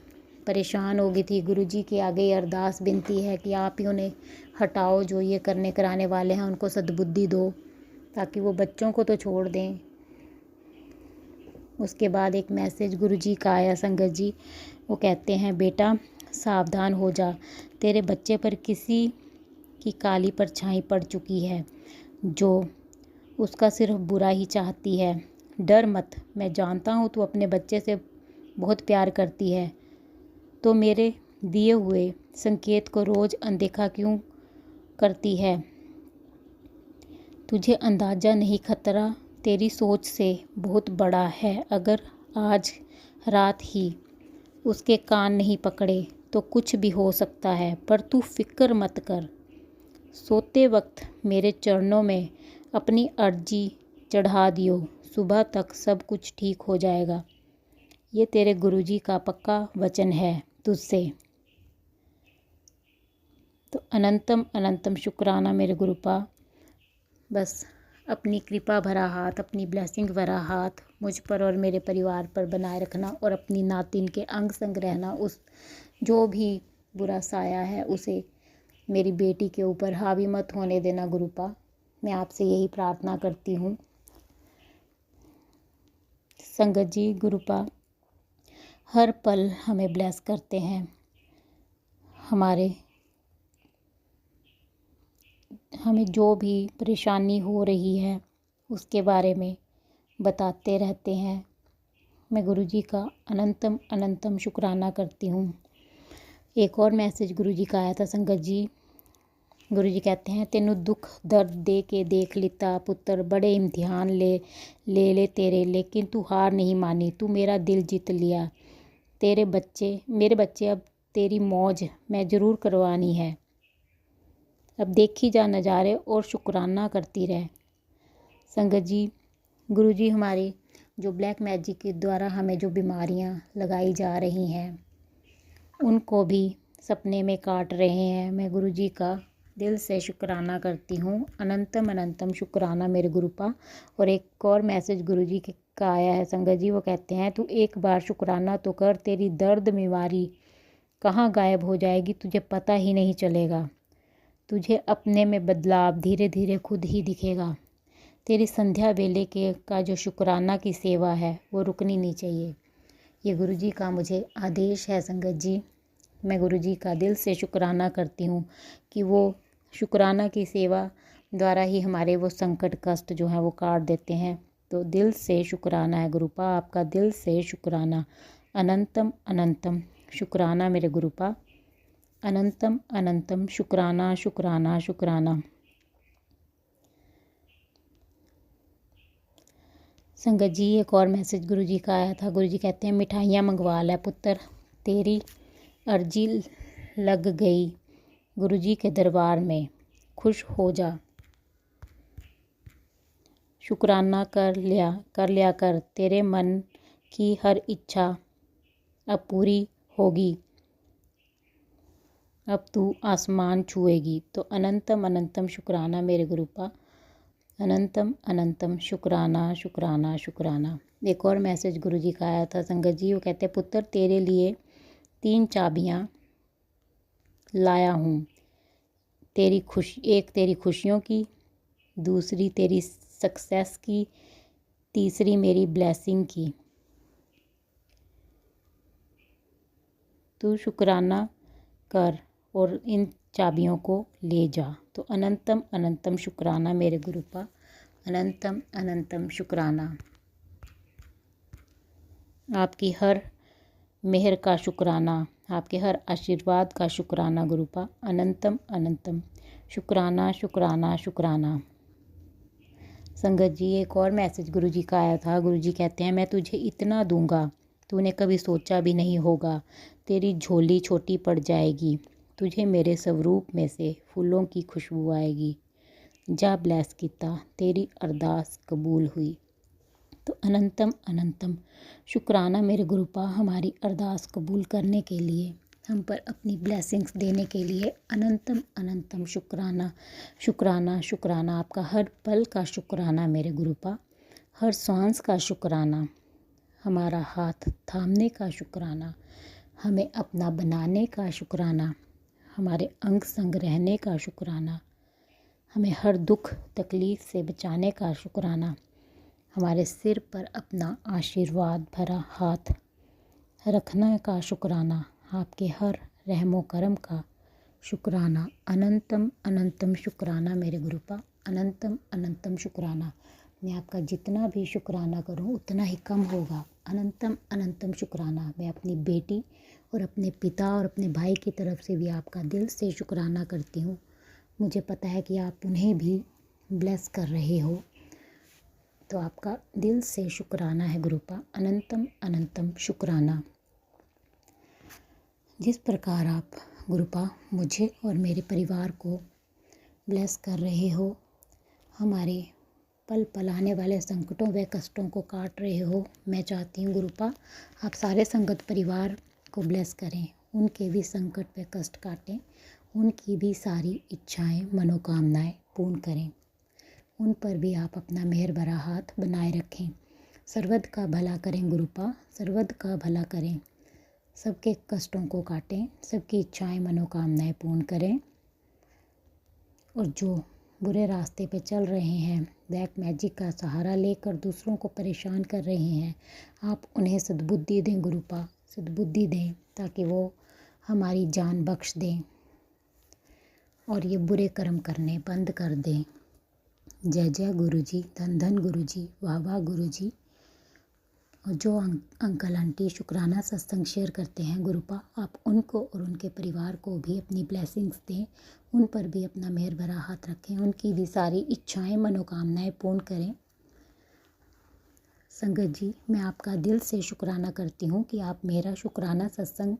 परेशान हो गई थी। गुरुजी के आगे ये अरदास विनती है कि आप ही उन्हें हटाओ, जो ये करने कराने वाले हैं उनको सद्बुद्धि दो, ताकि वो बच्चों को तो छोड़ दें। उसके बाद एक मैसेज गुरुजी का आया संगत जी। वो कहते हैं, बेटा सावधान हो जा, तेरे बच्चे पर किसी की काली परछाई पड़ चुकी है जो उसका सिर्फ बुरा ही चाहती है। डर मत, मैं जानता हूँ तू अपने बच्चे से बहुत प्यार करती है, तो मेरे दिए हुए संकेत को रोज़ अनदेखा क्यों करती है? तुझे अंदाज़ा नहीं, खतरा तेरी सोच से बहुत बड़ा है। अगर आज रात ही उसके कान नहीं पकड़े तो कुछ भी हो सकता है, पर तू फिक्र मत कर। सोते वक्त मेरे चरणों में अपनी अर्जी चढ़ा दियो, सुबह तक सब कुछ ठीक हो जाएगा। ये तेरे गुरुजी का पक्का वचन है तुझसे। तो अनंतम अनंतम शुक्राना मेरे गुरुपा। बस अपनी कृपा भरा हाथ, अपनी ब्लेसिंग भरा हाथ मुझ पर और मेरे परिवार पर बनाए रखना और अपनी नातिन के अंग संग रहना। उस जो भी बुरा साया है उसे मेरी बेटी के ऊपर हावी मत होने देना गुरुपा। मैं आपसे यही प्रार्थना करती हूँ। संगत जी, गुरुपा हर पल हमें ब्लेस करते हैं। हमें जो भी परेशानी हो रही है उसके बारे में बताते रहते हैं। मैं गुरुजी का अनंतम अनंतम शुक्राना करती हूँ। एक और मैसेज गुरुजी का आया था संगत जी। गुरुजी कहते हैं तेनू दुख दर्द दे के देख लिता पुत्र, बड़े इम्तिहान ले तेरे, लेकिन तू हार नहीं मानी, तू मेरा दिल जीत लिया। मेरे बच्चे अब तेरी मौज मैं ज़रूर करवानी है। अब देखी जा नज़ारे और शुक्राना करती रह। संगत जी, गुरुजी हमारे जो ब्लैक मैजिक के द्वारा हमें जो बीमारियां लगाई जा रही हैं उनको भी सपने में काट रहे हैं। मैं गुरुजी का दिल से शुक्राना करती हूँ। अनंतम अनंतम शुक्राना मेरे गुरुपा। और एक और मैसेज गुरुजी का आया है संगत जी, वो कहते हैं तू एक बार शुक्राना तो कर, तेरी दर्द बीमारी कहाँ गायब हो जाएगी तुझे पता ही नहीं चलेगा। तुझे अपने में बदलाव धीरे धीरे खुद ही दिखेगा। तेरी संध्या वेले का जो शुक्राना की सेवा है वो रुकनी नहीं चाहिए। ये गुरुजी का मुझे आदेश है संगत जी। मैं गुरुजी का दिल से शुक्राना करती हूँ कि वो शुक्राना की सेवा द्वारा ही हमारे वो संकट कष्ट जो है वो काट देते हैं। तो दिल से शुक्राना है गुरुपा, आपका दिल से शुक्राना। अनंतम अनंतम शुक्राना मेरे गुरुपा। अनंतम अनंतम शुक्राना शुक्राना शुक्राना। संगत जी, एक और मैसेज गुरुजी का आया था। गुरुजी कहते हैं मिठाइयाँ मंगवा ले पुत्र, तेरी अर्जी लग गई गुरुजी के दरबार में, खुश हो जा। शुक्राना कर लिया कर, तेरे मन की हर इच्छा अब पूरी होगी, अब तू आसमान छुएगी। तो अनंतम अनंतम शुक्राना मेरे गुरुपा। अनंतम अनंतम शुक्राना शुक्राना शुक्राना। एक और मैसेज गुरुजी का आया था संगत जी, वो कहते हैं पुत्र तेरे लिए 3 चाबियाँ लाया हूँ। एक तेरी खुशियों की, दूसरी तेरी सक्सेस की, तीसरी मेरी ब्लेसिंग की। तू शुक्राना कर और इन चाबियों को ले जा। तो अनंतम अनंतम शुक्राना मेरे गुरुपा। अनंतम अनंतम शुक्राना। आपकी हर मेहर का शुक्राना, आपके हर आशीर्वाद का शुक्राना गुरुपा। अनंतम अनंतम शुक्राना शुक्राना शुक्राना। संगत जी, एक और मैसेज गुरुजी का आया था। गुरुजी कहते हैं मैं तुझे इतना दूंगा तूने कभी सोचा भी नहीं होगा, तेरी झोली छोटी पड़ जाएगी, तुझे मेरे स्वरूप में से फूलों की खुशबू आएगी। जा ब्लेस किता, तेरी अरदास कबूल हुई। तो अनंतम अनंतम शुक्राना मेरे गुरुपा, हमारी अरदास कबूल करने के लिए, हम पर अपनी ब्लेसिंग्स देने के लिए अनंतम अनंतम शुक्राना शुक्राना शुक्राना। आपका हर पल का शुक्राना मेरे गुरुपा, हर सांस का शुक्राना, हमारा हाथ थामने का शुक्राना, हमें अपना बनाने का शुक्राना, हमारे अंग संग रहने का शुक्राना, हमें हर दुख तकलीफ़ से बचाने का शुक्राना, हमारे सिर पर अपना आशीर्वाद भरा हाथ रखने का शुक्राना, आपके हर रहमो करम का शुक्राना। अनंतम अनंतम शुक्राना मेरे गुरुपा। अनंतम अनंतम शुक्राना। मैं आपका जितना भी शुक्राना करूं उतना ही कम होगा। अनंतम अनंतम शुक्राना। मैं अपनी बेटी और अपने पिता और अपने भाई की तरफ से भी आपका दिल से शुक्राना करती हूँ। मुझे पता है कि आप उन्हें भी ब्लेस कर रहे हो, तो आपका दिल से शुक्राना है गुरुपा। अनंतम अनंतम शुक्राना। जिस प्रकार आप गुरुपा मुझे और मेरे परिवार को ब्लेस कर रहे हो, हमारे पल पल आने वाले संकटों व कष्टों को काट रहे हो, मैं चाहती हूँ गुरुपा आप सारे संगत परिवार को ब्लेस करें, उनके भी संकट व कष्ट काटें, उनकी भी सारी इच्छाएं मनोकामनाएं पूर्ण करें, उन पर भी आप अपना मेहर भरा हाथ बनाए रखें। सर्वद का भला करें गुरुपा, सर्वद का भला करें, सबके कष्टों को काटें, सबकी इच्छाएं मनोकामनाएं पूर्ण करें। और जो बुरे रास्ते पे चल रहे हैं, ब्लैक मैजिक का सहारा लेकर दूसरों को परेशान कर रहे हैं, आप उन्हें सद्बुद्धि दें गुरुपा, सद्बुद्धि दें ताकि वो हमारी जान बख्श दें और ये बुरे कर्म करने बंद कर दें। जय जय गुरुजी, धन धन गुरुजी, वाह वाह गुरुजी। और जो अंकल आंटी शुक्राना सत्संग शेयर करते हैं गुरुपा, आप उनको और उनके परिवार को भी अपनी ब्लेसिंग्स दें, उन पर भी अपना मेहर भरा हाथ रखें, उनकी भी सारी इच्छाएं मनोकामनाएं पूर्ण करें। संगत जी, मैं आपका दिल से शुक्राना करती हूँ कि आप मेरा शुक्राना सत्संग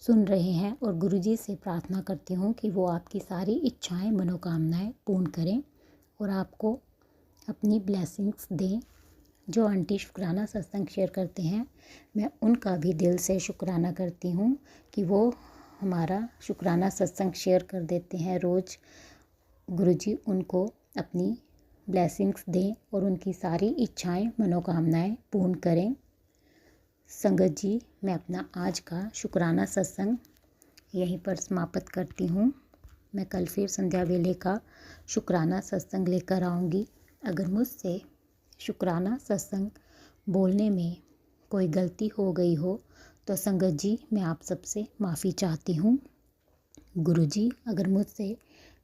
सुन रहे हैं और गुरुजी से प्रार्थना करती हूँ कि वो आपकी सारी इच्छाएं मनोकामनाएं पूर्ण करें और आपको अपनी ब्लेसिंग्स दें। जो आंटी शुक्राना सत्संग शेयर करते हैं, मैं उनका भी दिल से शुक्राना करती हूँ कि वो हमारा शुक्राना सत्संग शेयर कर देते हैं रोज़। गुरुजी उनको अपनी ब्लेसिंग्स दें और उनकी सारी इच्छाएं मनोकामनाएं पूर्ण करें। संगत जी, मैं अपना आज का शुक्राना सत्संग यहीं पर समाप्त करती हूँ। मैं कल फिर संध्या वेले का शुक्राना सत्संग लेकर आऊँगी। अगर मुझसे शुक्राना सत्संग बोलने में कोई गलती हो गई हो तो संगत जी, मैं आप सबसे माफ़ी चाहती हूँ। गुरुजी, अगर मुझसे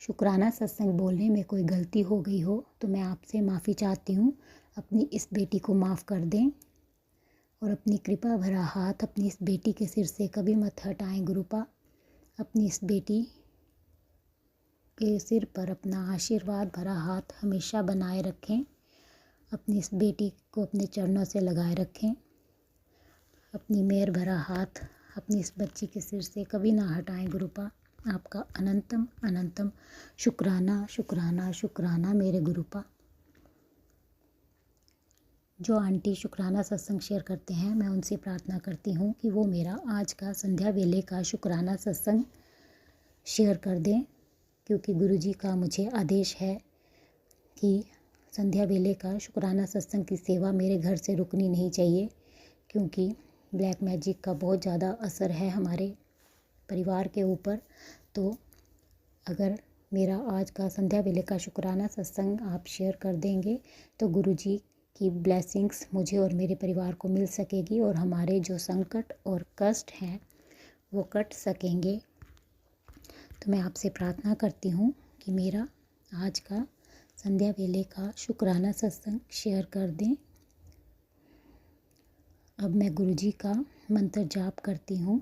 शुक्राना सत्संग बोलने में कोई गलती हो गई हो तो मैं आपसे माफ़ी चाहती हूँ। अपनी इस बेटी को माफ़ कर दें और अपनी कृपा भरा हाथ अपनी इस बेटी के सिर से कभी मत हटाएं गुरुपा। अपनी इस बेटी के सिर पर अपना आशीर्वाद भरा हाथ हमेशा बनाए रखें। अपनी इस बेटी को अपने चरणों से लगाए रखें। अपनी मेहर भरा हाथ अपनी इस बच्ची के सिर से कभी ना हटाएं गुरुपा। आपका अनंतम अनंतम शुक्राना शुक्राना शुक्राना मेरे गुरुपा। जो आंटी शुक्राना सत्संग शेयर करते हैं, मैं उनसे प्रार्थना करती हूँ कि वो मेरा आज का संध्या वेले का शुक्राना सत्संग शेयर कर दें, क्योंकि गुरुजी का मुझे आदेश है कि संध्या वेले का शुक्राना सत्संग की सेवा मेरे घर से रुकनी नहीं चाहिए, क्योंकि ब्लैक मैजिक का बहुत ज़्यादा असर है हमारे परिवार के ऊपर। तो अगर मेरा आज का संध्या वेले का शुक्राना सत्संग आप शेयर कर देंगे तो गुरुजी की ब्लेसिंग्स मुझे और मेरे परिवार को मिल सकेगी और हमारे जो संकट और कष्ट हैं वो कट सकेंगे। तो मैं आपसे प्रार्थना करती हूँ कि मेरा आज का संध्या वेले का शुक्राना सत्संग शेयर कर दें। अब मैं गुरुजी का मंत्र जाप करती हूँ।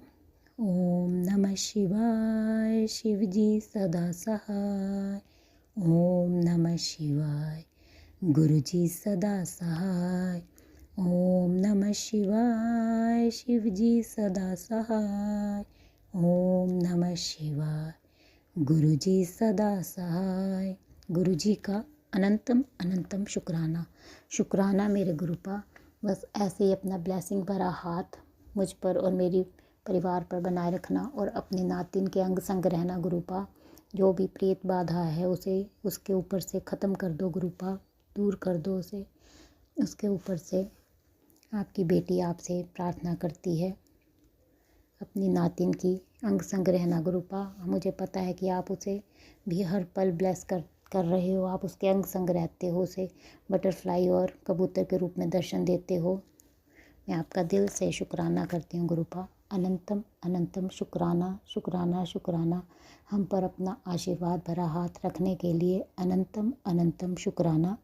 ओम नमः शिवाय, शिवजी सदा सहाय। ओम नमः शिवाय, गुरुजी सदा सहाय। ओम नमः शिवाय, शिवजी सदा सहाय। ओम नमः शिवाय, गुरुजी सदा सहाय। गुरुजी का अनंतम अनंतम शुक्राना। शुक्राना मेरे गुरुपा। बस ऐसे ही अपना ब्लेसिंग भरा हाथ मुझ पर और मेरी परिवार पर बनाए रखना और अपने नातिन के अंग संग रहना गुरुपा। जो भी प्रेत बाधा है उसे उसके ऊपर से ख़त्म कर दो गुरुपा, दूर कर दो उसे। उसके ऊपर से आपकी बेटी आपसे प्रार्थना करती है अपनी नातिन की अंग संग रहना गुरुपा। मुझे पता है कि आप उसे भी हर पल ब्लेस कर रहे हो। आप उसके अंग संग रहते हो, उसे बटरफ्लाई और कबूतर के रूप में दर्शन देते हो। मैं आपका दिल से शुक्राना करती हूँ गुरुपा। अनंतम अनंतम शुक्राना शुक्राना शुक्राना। हम पर अपना आशीर्वाद भरा हाथ रखने के लिए अनंतम अनंतम शुक्राना।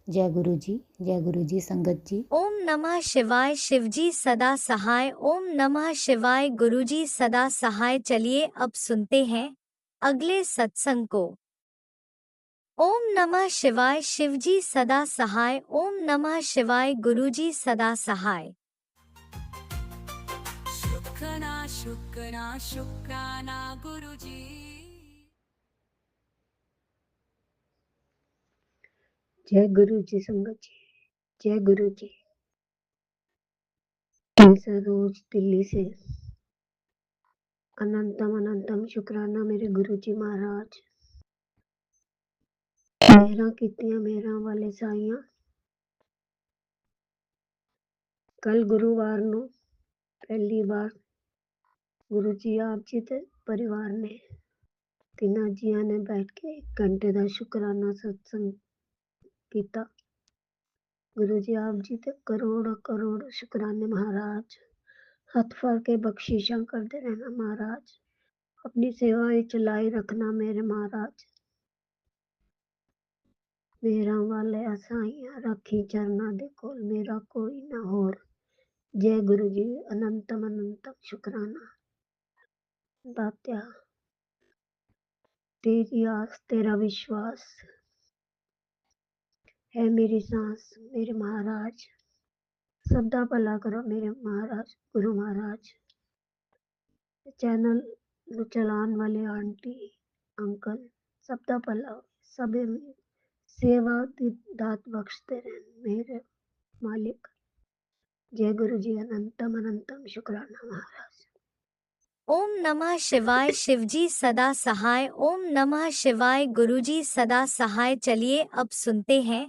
जय गुरुजी संगत जी। ओम नमः शिवाय, शिवजी सदा सहाय। ओम नमः शिवाय, गुरुजी सदा सहाय। चलिए अब सुनते हैं अगले सत्संग को। ओम नमः शिवाय, शिवजी सदा सहाय। ओम नमः शिवाय, गुरुजी सदा सहाय। शुक्राना गुरुजी। जय गुरु जी संगत जी, जय गुरु जी। ऐसा रोज दिल्ली से अनंतम अनंतम शुक्राना मेरे गुरु जी महाराज। मेरा कितनियां मेरा वाले साइया। कल गुरुवार ਨੂੰ पहली बार गुरु जी आप जी ते परिवार ने तिना जिया ने बैठ के 1 घंटे का शुक्राना सत्संग किया। गुरु जी आप जी ते करोड़ करोड़ शुक्राने महाराज। हथ फड़ के बख्शीशा करते रहना महाराज। अपनी सेवाएं चलाई रखना मेरे महाराज। मेरा वाले असाइया राखी चरना दे कोल मेरा कोई ना होर। जय गुरु जी, अनंतम अनंतम शुक्राना। दात्या, तेरी आस तेरा विश्वास है मेरी सांस, मेरे महाराज। सबदा भला करो मेरे महाराज, गुरु महाराज। चैनल ਨੂੰ ਚਲਾਉਣ ਵਾਲੇ ਆਂਟੀ ਅੰਕਲ ਸਭ ਦਾ ਭਲਾ ਹੋਵੇ, ਸਭੇ ਨੂੰ सेवा ਦੀ ਦਾਤ ਬਖਸ਼ਦੇ ਰਹਿਣ ਮੇਰੇ मालिक। जय गुरु जी, अनंतम अनंतम शुक्राना महाराज। ओम नमः शिवाय शिवजी सदा सहाय। ओम नमः शिवाय गुरुजी सदा सहाय। चलिए अब सुनते हैं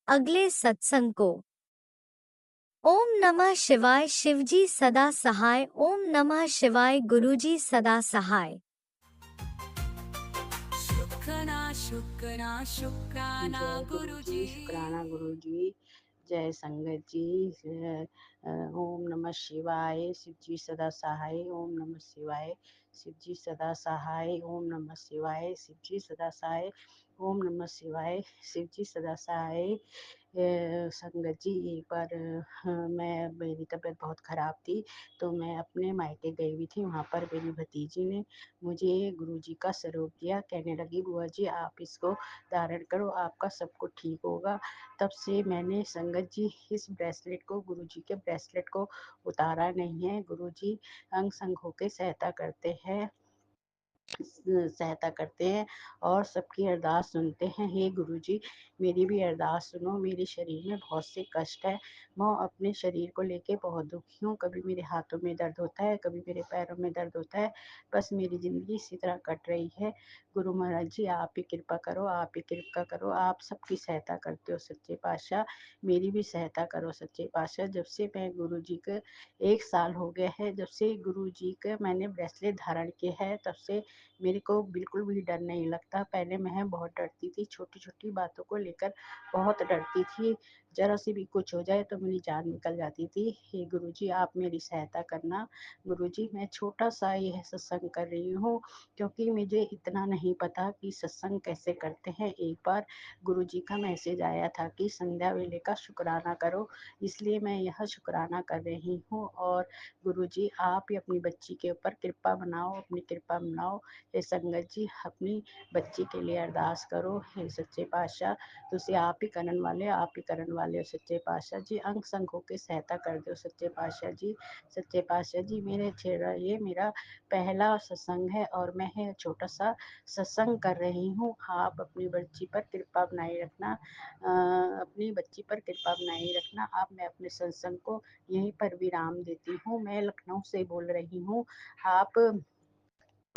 अगले सत्संग को। ओम नमः शिवाय शिवजी सदा सहाय। ओम नमः शिवाय गुरुजी सदा सहाय। शुक्राना शुक्राना शुक्राना जय गुरु गुरु जी, जी। शुक्राना गुरु जी। जय संगत जी। ओम नमः शिवाय, शिव जी सदा सहाय। ओम नमः शिवाय, शिव जी सदा सहाय। ओम नमः शिवाय, शिव जी सदा सहाय। ओम नमः शिवाय, शिव जी सदा सहाय। संगत जी, एक बार मेरी तबीयत बहुत ख़राब थी, तो मैं अपने मायके गई हुई थी। वहाँ पर मेरी भतीजी ने मुझे गुरु जी का स्वरूप दिया, कहने लगी बुआ जी आप इसको धारण करो, आपका सब कुछ ठीक होगा। तब से मैंने संगत जी इस ब्रेसलेट को, गुरु जी के ब्रेसलेट को उतारा नहीं है। गुरु जी अंग संग होकर सहायता करते हैं और सबकी अरदास सुनते हैं। हे गुरु जी, मेरी भी अरदास सुनो। मेरे शरीर में बहुत से कष्ट है, मैं अपने शरीर को लेके बहुत दुखी हूँ। कभी मेरे हाथों में दर्द होता है, कभी मेरे पैरों में दर्द होता है। बस मेरी ज़िंदगी इसी तरह कट रही है। गुरु महाराज जी आप ही कृपा करो, आप ही कृपा करो। आप सबकी सहायता करते हो सच्चे पातशाह, मेरी भी सहायता करो सच्चे पातशाह। जब से मैं गुरु जी के 1 साल हो गया है, जब से गुरु जी का मैंने ब्रेसलेट धारण किया है, तब से मेरे को बिल्कुल भी डर नहीं लगता। पहले मैं बहुत डरती थी, छोटी छोटी बातों को लेकर बहुत डरती थी। ज़रा सी भी कुछ हो जाए तो मेरी जान निकल जाती थी। हे गुरु जी आप मेरी सहायता करना। गुरु जी मैं छोटा सा यह सत्संग कर रही हूँ, क्योंकि मुझे इतना नहीं पता कि सत्संग कैसे करते हैं। एक बार गुरु जी का मैसेज आया था कि संध्या वेले का शुक्राना करो, इसलिए मैं यह शुक्राना कर रही हूँ। और गुरु जी आप ही अपनी बच्ची के ऊपर कृपा बनाओ, अपनी कृपा बनाओ। हे संगत जी अपनी बच्ची के लिए अरदास करो। हे सच्चे पातशाह तुसी आप ही करन वाले, आप ही करन वाले हो सच्चे पातशाह जी। अंग संग होके सहायता कर दो सच्चे पातशाह जी। सच्चे पातशाह जी ये मेरा पहला सत्संग है और मैं छोटा सा सत्संग कर रही हूँ। आप अपनी बच्ची पर कृपा बनाए रखना, अपनी बच्ची पर कृपा बनाए रखना। अब मैं अपने सत्संग को यहीं पर विराम देती हूँ। मैं लखनऊ से बोल रही हूँ। आप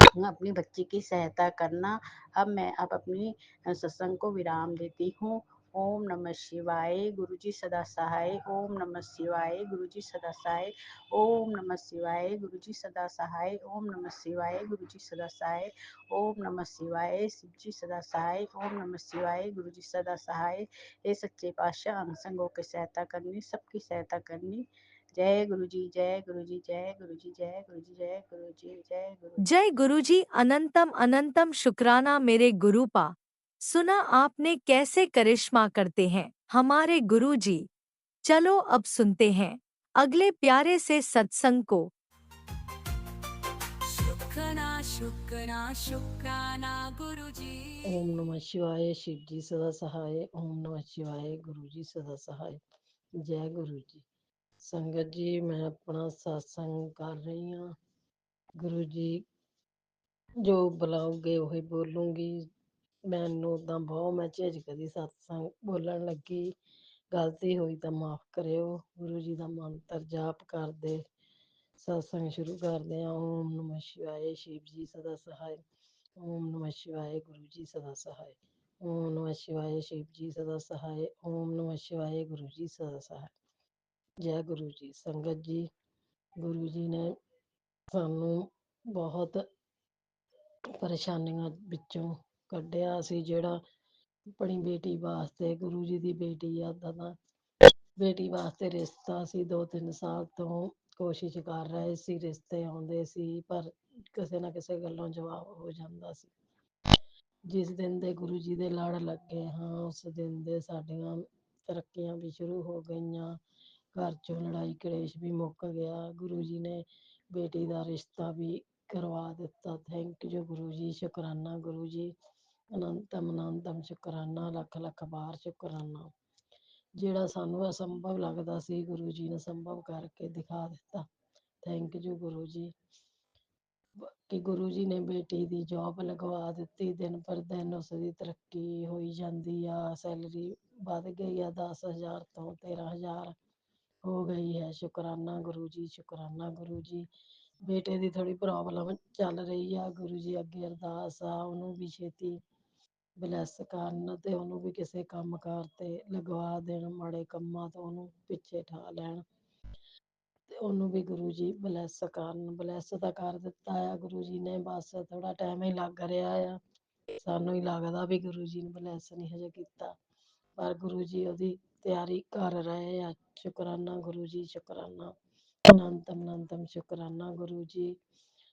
अपनी बच्ची की सहायता करना। अब अपनी सत्संग को विराम देती हूँ। ओम नमः शिवाय, गुरुजी सदा सहाय। ओम नमः शिवाय, गुरुजी सदा सहाय। ओम नमः शिवाय, गुरुजी सदा सहाय। ओम नमः शिवाय, गुरुजी सदा सहाय। ओम नमः शिवाय, शिवजी सदा सहाय। ओम नमः शिवाय, गुरुजी सदा सहाय। हे सच्चे पातशाह अंग संगों की सहायता करनी, सबकी सहायता करनी। जय गुरु जी, जय गुरु जी, जय गुरु जी, जय गुरु जी, जय गुरु जी, जय गुरु जी। जय गुरुजी, अनंतम अनंतम शुक्राना मेरे गुरुपा। सुना आपने कैसे करिश्मा करते हैं हमारे गुरुजी। चलो अब सुनते हैं अगले प्यारे से सत्संग को। शुक्राना शुक्राना शुक्राना गुरु जी। ओम नमः शिवाय, शिव जी सदा सहाय। ओम नमः शिवाय, गुरु जी सदा सहाय। जय गुरु जी। संगत जी मैं अपना सत्संग कर रही हूँ। गुरु जी जो बुलाओगे वही बोलूँगी। ਮੈਨੂੰ ਤਾਂ ਬਹੁਤ ਮੈਂ ਝਿਜਕਦੀ ਸਤਸੰਗ ਬੋਲਣ ਲੱਗੀ, ਗਲਤੀ ਹੋਈ ਤਾਂ ਮਾਫ ਕਰਿਓ। ਗੁਰੂ ਜੀ ਦਾ ਮੰਤਰ ਜਾਪ ਕਰਦੇ ਸਤਸੰਗ ਸ਼ੁਰੂ ਕਰਦੇ ਹਾਂ। ਓਮ ਨਮः शिवाय, शिव जी सदा सहाय। ओम नमः शिवाय, गुरु जी सदा सहाय। ओम नमः शिवाय, शिव जी सदा सहाय। ओम नमः शिवाय, गुरु जी सदा सहाय। जय गुरु जी। संगत जी गुरु जी ने ਸਾਨੂੰ ਬਹੁਤ ਪਰੇਸ਼ਾਨੀਆਂ ਵਿੱਚੋਂ ਕੱਢਿਆ ਸੀ। ਜਿਹੜਾ ਆਪਣੀ ਬੇਟੀ ਵਾਸਤੇ, ਗੁਰੂ ਜੀ ਦੀ ਬੇਟੀ ਆ ਤਾਂ ਬੇਟੀ ਵਾਸਤੇ ਰਿਸ਼ਤਾ ਸੀ। 2-3 ਸਾਲ ਤੋਂ ਕੋਸ਼ਿਸ਼ ਕਰ ਰਹੇ ਸੀ, ਰਿਸ਼ਤੇ ਆਉਂਦੇ ਸੀ ਪਰ ਕਿਸੇ ਨਾ ਕਿਸੇ ਗੱਲੋਂ ਜਵਾਬ ਹੋ ਜਾਂਦਾ ਸੀ। ਜਿਸ ਦਿਨ ਦੇ ਗੁਰੂ ਜੀ ਦੇ ਲੜ ਲੱਗੇ ਹਾਂ ਉਸ ਦਿਨ ਦੇ ਸਾਡੀਆਂ ਤਰੱਕੀਆਂ ਵੀ ਸ਼ੁਰੂ ਹੋ ਗਈਆਂ। घर चों लड़ाई कलेश भी मुक गया। गुरु जी ने बेटी का रिश्ता भी करवा दिता। थैंक यू गुरु जी, शुकराना गुरु जी, अनंतम शुकराना, लख लख बार शुकराना। ਜਿਹੜਾ ਸਾਨੂੰ ਅਸੰਭਵ ਲੱਗਦਾ ਸੀ ਗੁਰੂ ਜੀ ਨੇ ਸੰਭਵ ਕਰਕੇ ਦਿਖਾ ਦਿੱਤਾ। ਥੈਂਕ ਯੂ ਗੁਰੂ ਜੀ ਕਿ ਗੁਰੂ ਜੀ ਨੇ ਬੇਟੀ ਦੀ ਜੌਬ ਲਗਵਾ ਦਿੱਤੀ। ਦਿਨ ਪਰ ਦਿਨ ਉਸ ਦੀ ਤਰੱਕੀ ਹੋਈ ਜਾਂਦੀ ਆ। ਸੈਲਰੀ ਵੱਧ ਗਈ ਆ, 10,000 ਤੋਂ 13,000 ਹੋ ਗਈ ਹੈ। ਸ਼ੁਕਰਾਨਾ ਗੁਰੂ ਜੀ, ਸ਼ੁਕਰਾਨਾ ਗੁਰੂ ਜੀ। ਬੇਟੇ ਦੀ ਥੋੜੀ ਪ੍ਰੋਬਲਮ ਚੱਲ ਰਹੀ ਆ, ਗੁਰੂ ਜੀ ਅੱਗੇ ਅਰਦਾਸ ਆ ਉਹਨੂੰ ਵੀ ਛੇਤੀ ਬਲੈਸ ਕਰਨ ਤੇ ਉਹਨੂੰ ਵੀ ਕਿਸੇ ਕੰਮ ਕਾਰ ਤੇ ਲਗਵਾ ਦੇਣ, ਮਾੜੇ ਕੰਮਾਂ ਤੋਂ ਉਹਨੂੰ ਪਿੱਛੇ ਠਾ ਲੈਣ ਤੇ ਉਹਨੂੰ ਵੀ ਗੁਰੂ ਜੀ ਬਲੈਸ ਕਰਨ। ਬਲੈਸ ਤਾਂ ਕਰ ਦਿੱਤਾ ਆ ਗੁਰੂ ਜੀ ਨੇ, ਬਸ ਥੋੜਾ ਟਾਈਮ ਹੀ ਲੱਗ ਰਿਹਾ ਆ। ਸਾਨੂੰ ਹੀ ਲੱਗਦਾ ਵੀ ਗੁਰੂ ਜੀ ਨੇ ਬਲੈਸ ਨਹੀਂ ਹਜੇ ਕੀਤਾ, ਪਰ ਗੁਰੂ ਜੀ ਉਹਦੀ ਤਿਆਰੀ ਕਰ ਰਹੇ ਆ। ਸ਼ੁਕਰਾਨਾ ਗੁਰੂ ਜੀ, ਸ਼ੁਕਰਾਨਾ, ਅਨੰਤਮ ਸ਼ੁਕਰਾਨਾ ਗੁਰੂ ਜੀ।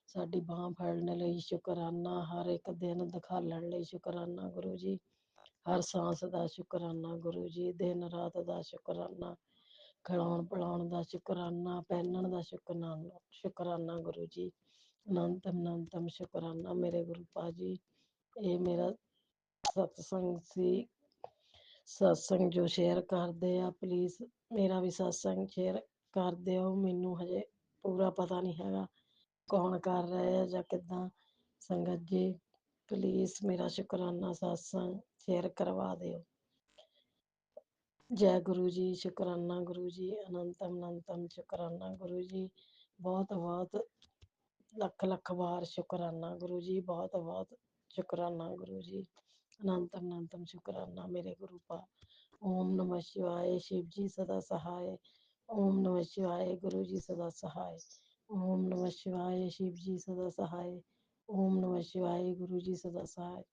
ਸਾਡੀ ਬਾਂਹ ਫੜਨ ਲਈ ਸ਼ੁਕਰਾਨਾ, ਹਰ ਇੱਕ ਦਿਨ ਦਿਖਾਲਣ ਲਈ ਸ਼ੁਕਰਾਨਾ ਗੁਰੂ ਜੀ, ਹਰ ਸਾਂਸ ਦਾ ਸ਼ੁਕਰਾਨਾ ਗੁਰੂ ਜੀ, ਦਿਨ ਰਾਤ ਦਾ ਸ਼ੁਕਰਾਨਾ, ਖਿਲਾਉਣ ਪਿਲਾਉਣ ਦਾ ਸ਼ੁਕਰਾਨਾ, ਪਹਿਨਣ ਦਾ ਸ਼ੁਕਰਾਨਾ ਗੁਰੂ ਜੀ, ਅਨੰਤਮ ਸ਼ੁਕਰਾਨਾ ਮੇਰੇ ਗੁਰੂ ਪਾਜੀ। ਇਹ ਮੇਰਾ ਸਤਸੰਗ ਸੀ, ਸਤਸੰਗ ਜੋ ਸ਼ੇਅਰ ਕਰਦੇ ਆ ਪਲੀਜ਼ ਮੇਰਾ ਵੀ ਸਤਸੰਗ ਸ਼ੇਅਰ ਕਰ ਦਿਓ। ਮੈਨੂੰ ਹਜੇ ਪੂਰਾ ਪਤਾ ਨਹੀਂ ਹੈਗਾ ਕੌਣ ਕਰ ਰਹੇ ਆ ਜਾਂ ਕਿੱਦਾਂ। ਸੰਗਤ ਜੀ ਪਲੀਜ਼ ਮੇਰਾ ਸ਼ੁਕਰਾਨਾ ਸਤਸੰਗ ਸ਼ੇਅਰ ਕਰਵਾ ਦਿਓ। ਜੈ ਗੁਰੂ ਜੀ, ਸ਼ੁਕਰਾਨਾ ਗੁਰੂ ਜੀ, ਅਨੰਤਮ ਸ਼ੁਕਰਾਨਾ ਗੁਰੂ ਜੀ। ਬਹੁਤ ਬਹੁਤ ਲੱਖ ਲੱਖ ਵਾਰ ਸ਼ੁਕਰਾਨਾ ਗੁਰੂ ਜੀ, ਬਹੁਤ ਬਹੁਤ ਸ਼ੁਕਰਾਨਾ ਗੁਰੂ ਜੀ, ਅਨੰਤਮ ਸ਼ੁਕਰਾਨਾ ਮੇਰੇ ਗੁਰੂ ਪਾ। ਓਮ ਨਮः शिवाय, शिव जी सदा सहाय। ओम नमः शिवाय, गुरु जी सदा सहाय। ओम नमः शिवाय, शिव जी सदा सहाय। ओम नमः शिवाय, गुरु जी सदा सहाय।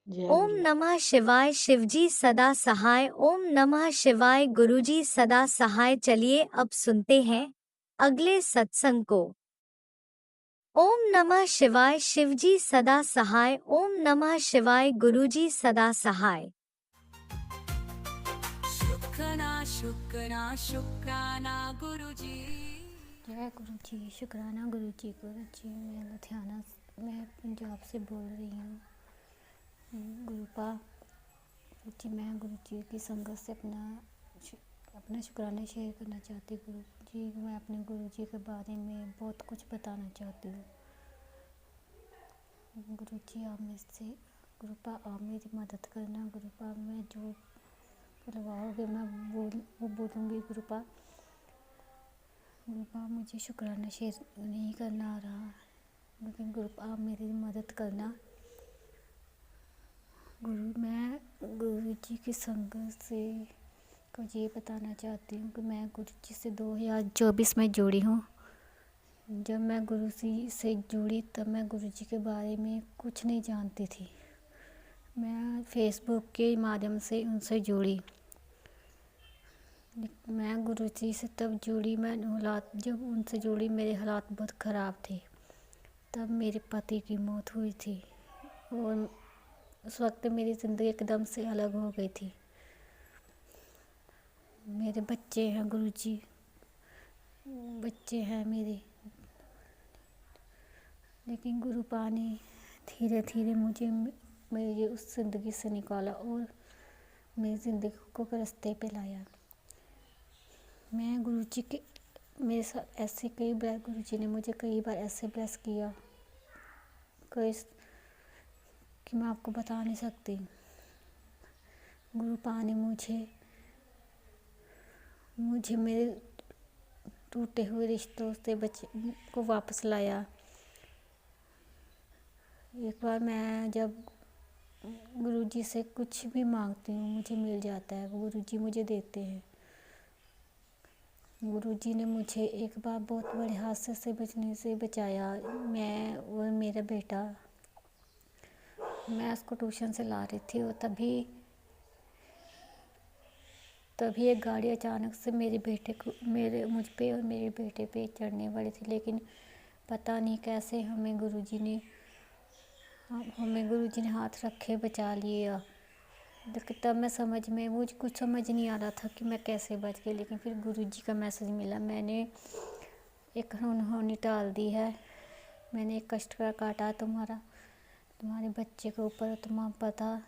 जय ओम गुरु। नमः शिवाय, शिवजी सदा सहाय। ओम नमः शिवाय, गुरुजी सदा सहाय। चलिए अब सुनते हैं अगले सत्संग को। ओम नमः शिवाय, शिवजी सदा सहाय। ओम नमः शिवाय, गुरुजी सदा सहाय। शुक्राना गुरु जी। जय गुरु जी, शुक्राना गुरु जी। गुरु जी मैं लुधियाना, मैं पंजाब से बोल रही हूँ। गुरुपा जी, मैं गुरु जी की संगत से अपना शुक्राना शेयर करना चाहती हूँ। गुरु जी, मैं अपने गुरु जी के बारे में बहुत कुछ बताना चाहती हूँ। गुरु जी आप में से, गुरुपा आप मेरी मदद करना। गुरुपा मैं जो बुलवाओगे मैं वो बोलूँगी। गुरुपा मुझे शुक्राना शेयर नहीं करना आ रहा, लेकिन गुरुपा आप मेरी मदद करना। मैं गुरु जी की संगत से कुछ ये बताना चाहती हूँ कि मैं गुरु जी से 2024 में जुड़ी हूँ। जब मैं गुरु जी से जुड़ी तब मैं गुरु जी के बारे में कुछ नहीं जानती थी। मैं फेसबुक के माध्यम से उनसे जुड़ी। मैं गुरु जी से तब जुड़ी, जब उनसे जुड़ी मेरे हालात बहुत ख़राब थे। तब मेरे पति की मौत हुई थी और उस वक्त मेरी ज़िंदगी एकदम से अलग हो गई थी। मेरे बच्चे हैं गुरु जी, बच्चे हैं मेरे, लेकिन गुरुपा ने धीरे धीरे मुझे मेरी उस ज़िंदगी से निकाला और मेरी ज़िंदगी को रास्ते पे लाया। मैं गुरु जी के, मेरे साथ ऐसे कई बार गुरु जी ने मुझे कई बार ऐसे ब्लेस किया कि मैं आपको बता नहीं सकती। गुरुपा ने मुझे मेरे टूटे हुए रिश्तों से को वापस लाया। एक बार मैं जब गुरु जी से कुछ भी मांगती हूँ मुझे मिल जाता है, गुरु जी मुझे देते हैं। गुरु जी ने मुझे एक बार बहुत बड़े हादसे से बचने से बचाया। मैं और मेरा बेटा, मैं उसको ट्यूशन से ला रही थी और तभी एक गाड़ी अचानक से मुझ पे और मेरे बेटे पे चढ़ने वाली थी, लेकिन पता नहीं कैसे हमें गुरु जी ने हाथ रखे बचा लिया। लेकिन तब मैं मुझे कुछ समझ नहीं आ रहा था कि मैं कैसे बच गई। लेकिन फिर गुरुजी का मैसेज मिला, मैंने एक अनहोनी टाल दी है, मैंने एक कष्ट का काटा तुम्हारे बच्चे के ऊपर, तुम्हें पता।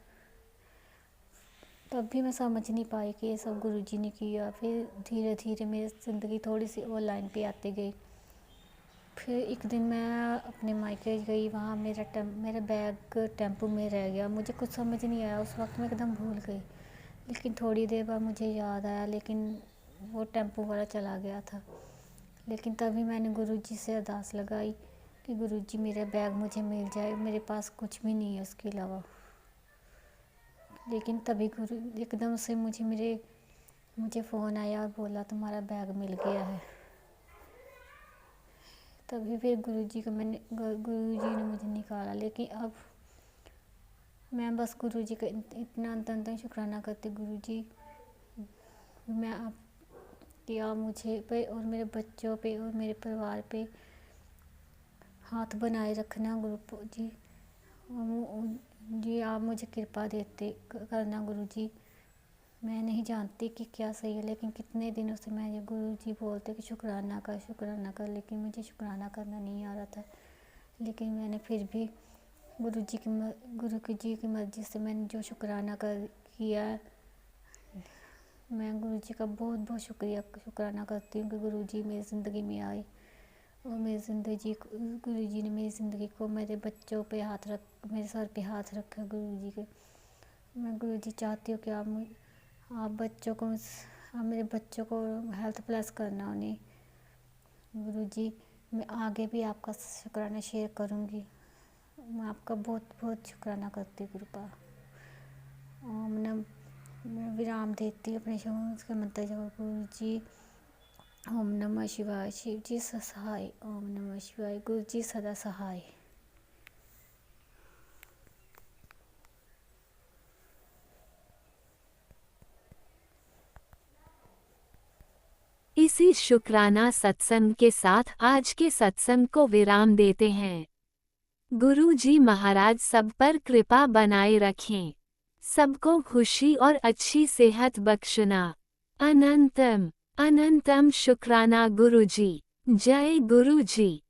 तब भी मैं समझ नहीं पाई कि ये सब गुरुजी ने किया। फिर धीरे धीरे मेरी ज़िंदगी थोड़ी सी ऑनलाइन पे आती गई। फिर एक दिन मैं अपने मायके गई, वहाँ मेरा बैग टेम्पो में रह गया। मुझे कुछ समझ नहीं आया, उस वक्त मैं एकदम भूल गई। लेकिन थोड़ी देर बाद मुझे याद आया, लेकिन वो टेम्पो वाला चला गया था। लेकिन तभी मैंने गुरुजी से अरदास लगाई कि गुरुजी मेरा बैग मुझे मिल जाए, मेरे पास कुछ भी नहीं है उसके अलावा। लेकिन तभी गुरु एकदम से मुझे फ़ोन आया और बोला तुम्हारा बैग मिल गया है। तभी फिर गुरुजी ने मुझे निकाला। लेकिन अब मैं बस गुरुजी का इतना अंत शुक्राना करती, गुरुजी मैं आपकी आप मुझे पे और मेरे बच्चों पे और मेरे परिवार पे हाथ बनाए रखना गुरु जी। आप मुझे कृपा करना गुरुजी। मैं नहीं जानती कि क्या सही है, लेकिन कितने दिनों से मैं ये गुरुजी बोलते कि शुक्राना कर, लेकिन मुझे शुक्राना करना नहीं आ रहा था। लेकिन मैंने फिर भी गुरु जी की मर्ज़ी से मैंने जो शुक्राना किया, मैं गुरु जी का बहुत बहुत शुक्राना करती हूँ कि गुरु जी मेरी ज़िंदगी में आए और गुरु जी ने मेरी ज़िंदगी को मेरे बच्चों पे मेरे सर पे हाथ रखा। गुरु जी के मैं गुरु जी चाहती हूँ कि आप मेरे बच्चों को हेल्थ प्लस करना उन्हें। गुरु जी मैं आगे भी आपका शुक्राना शेयर करूँगी। मैं आपका बहुत बहुत शुक्राना करती हूँ कृपा। मैं विराम देती हूँ अपने शब्द के मंत्र जप। गुरु जी ओम नमः शिवाय, शिव जी सहाय। ओम नमः शिवाय, गुरु जी सदा सहाय। इसी शुक्राना सत्संग के साथ आज के सत्संग को विराम देते हैं। गुरु जी महाराज सब पर कृपा बनाए रखें, सबको खुशी और अच्छी सेहत बख्शना। अनंतम अनंतम शुक्राना गुरु जी। जय गुरु जी।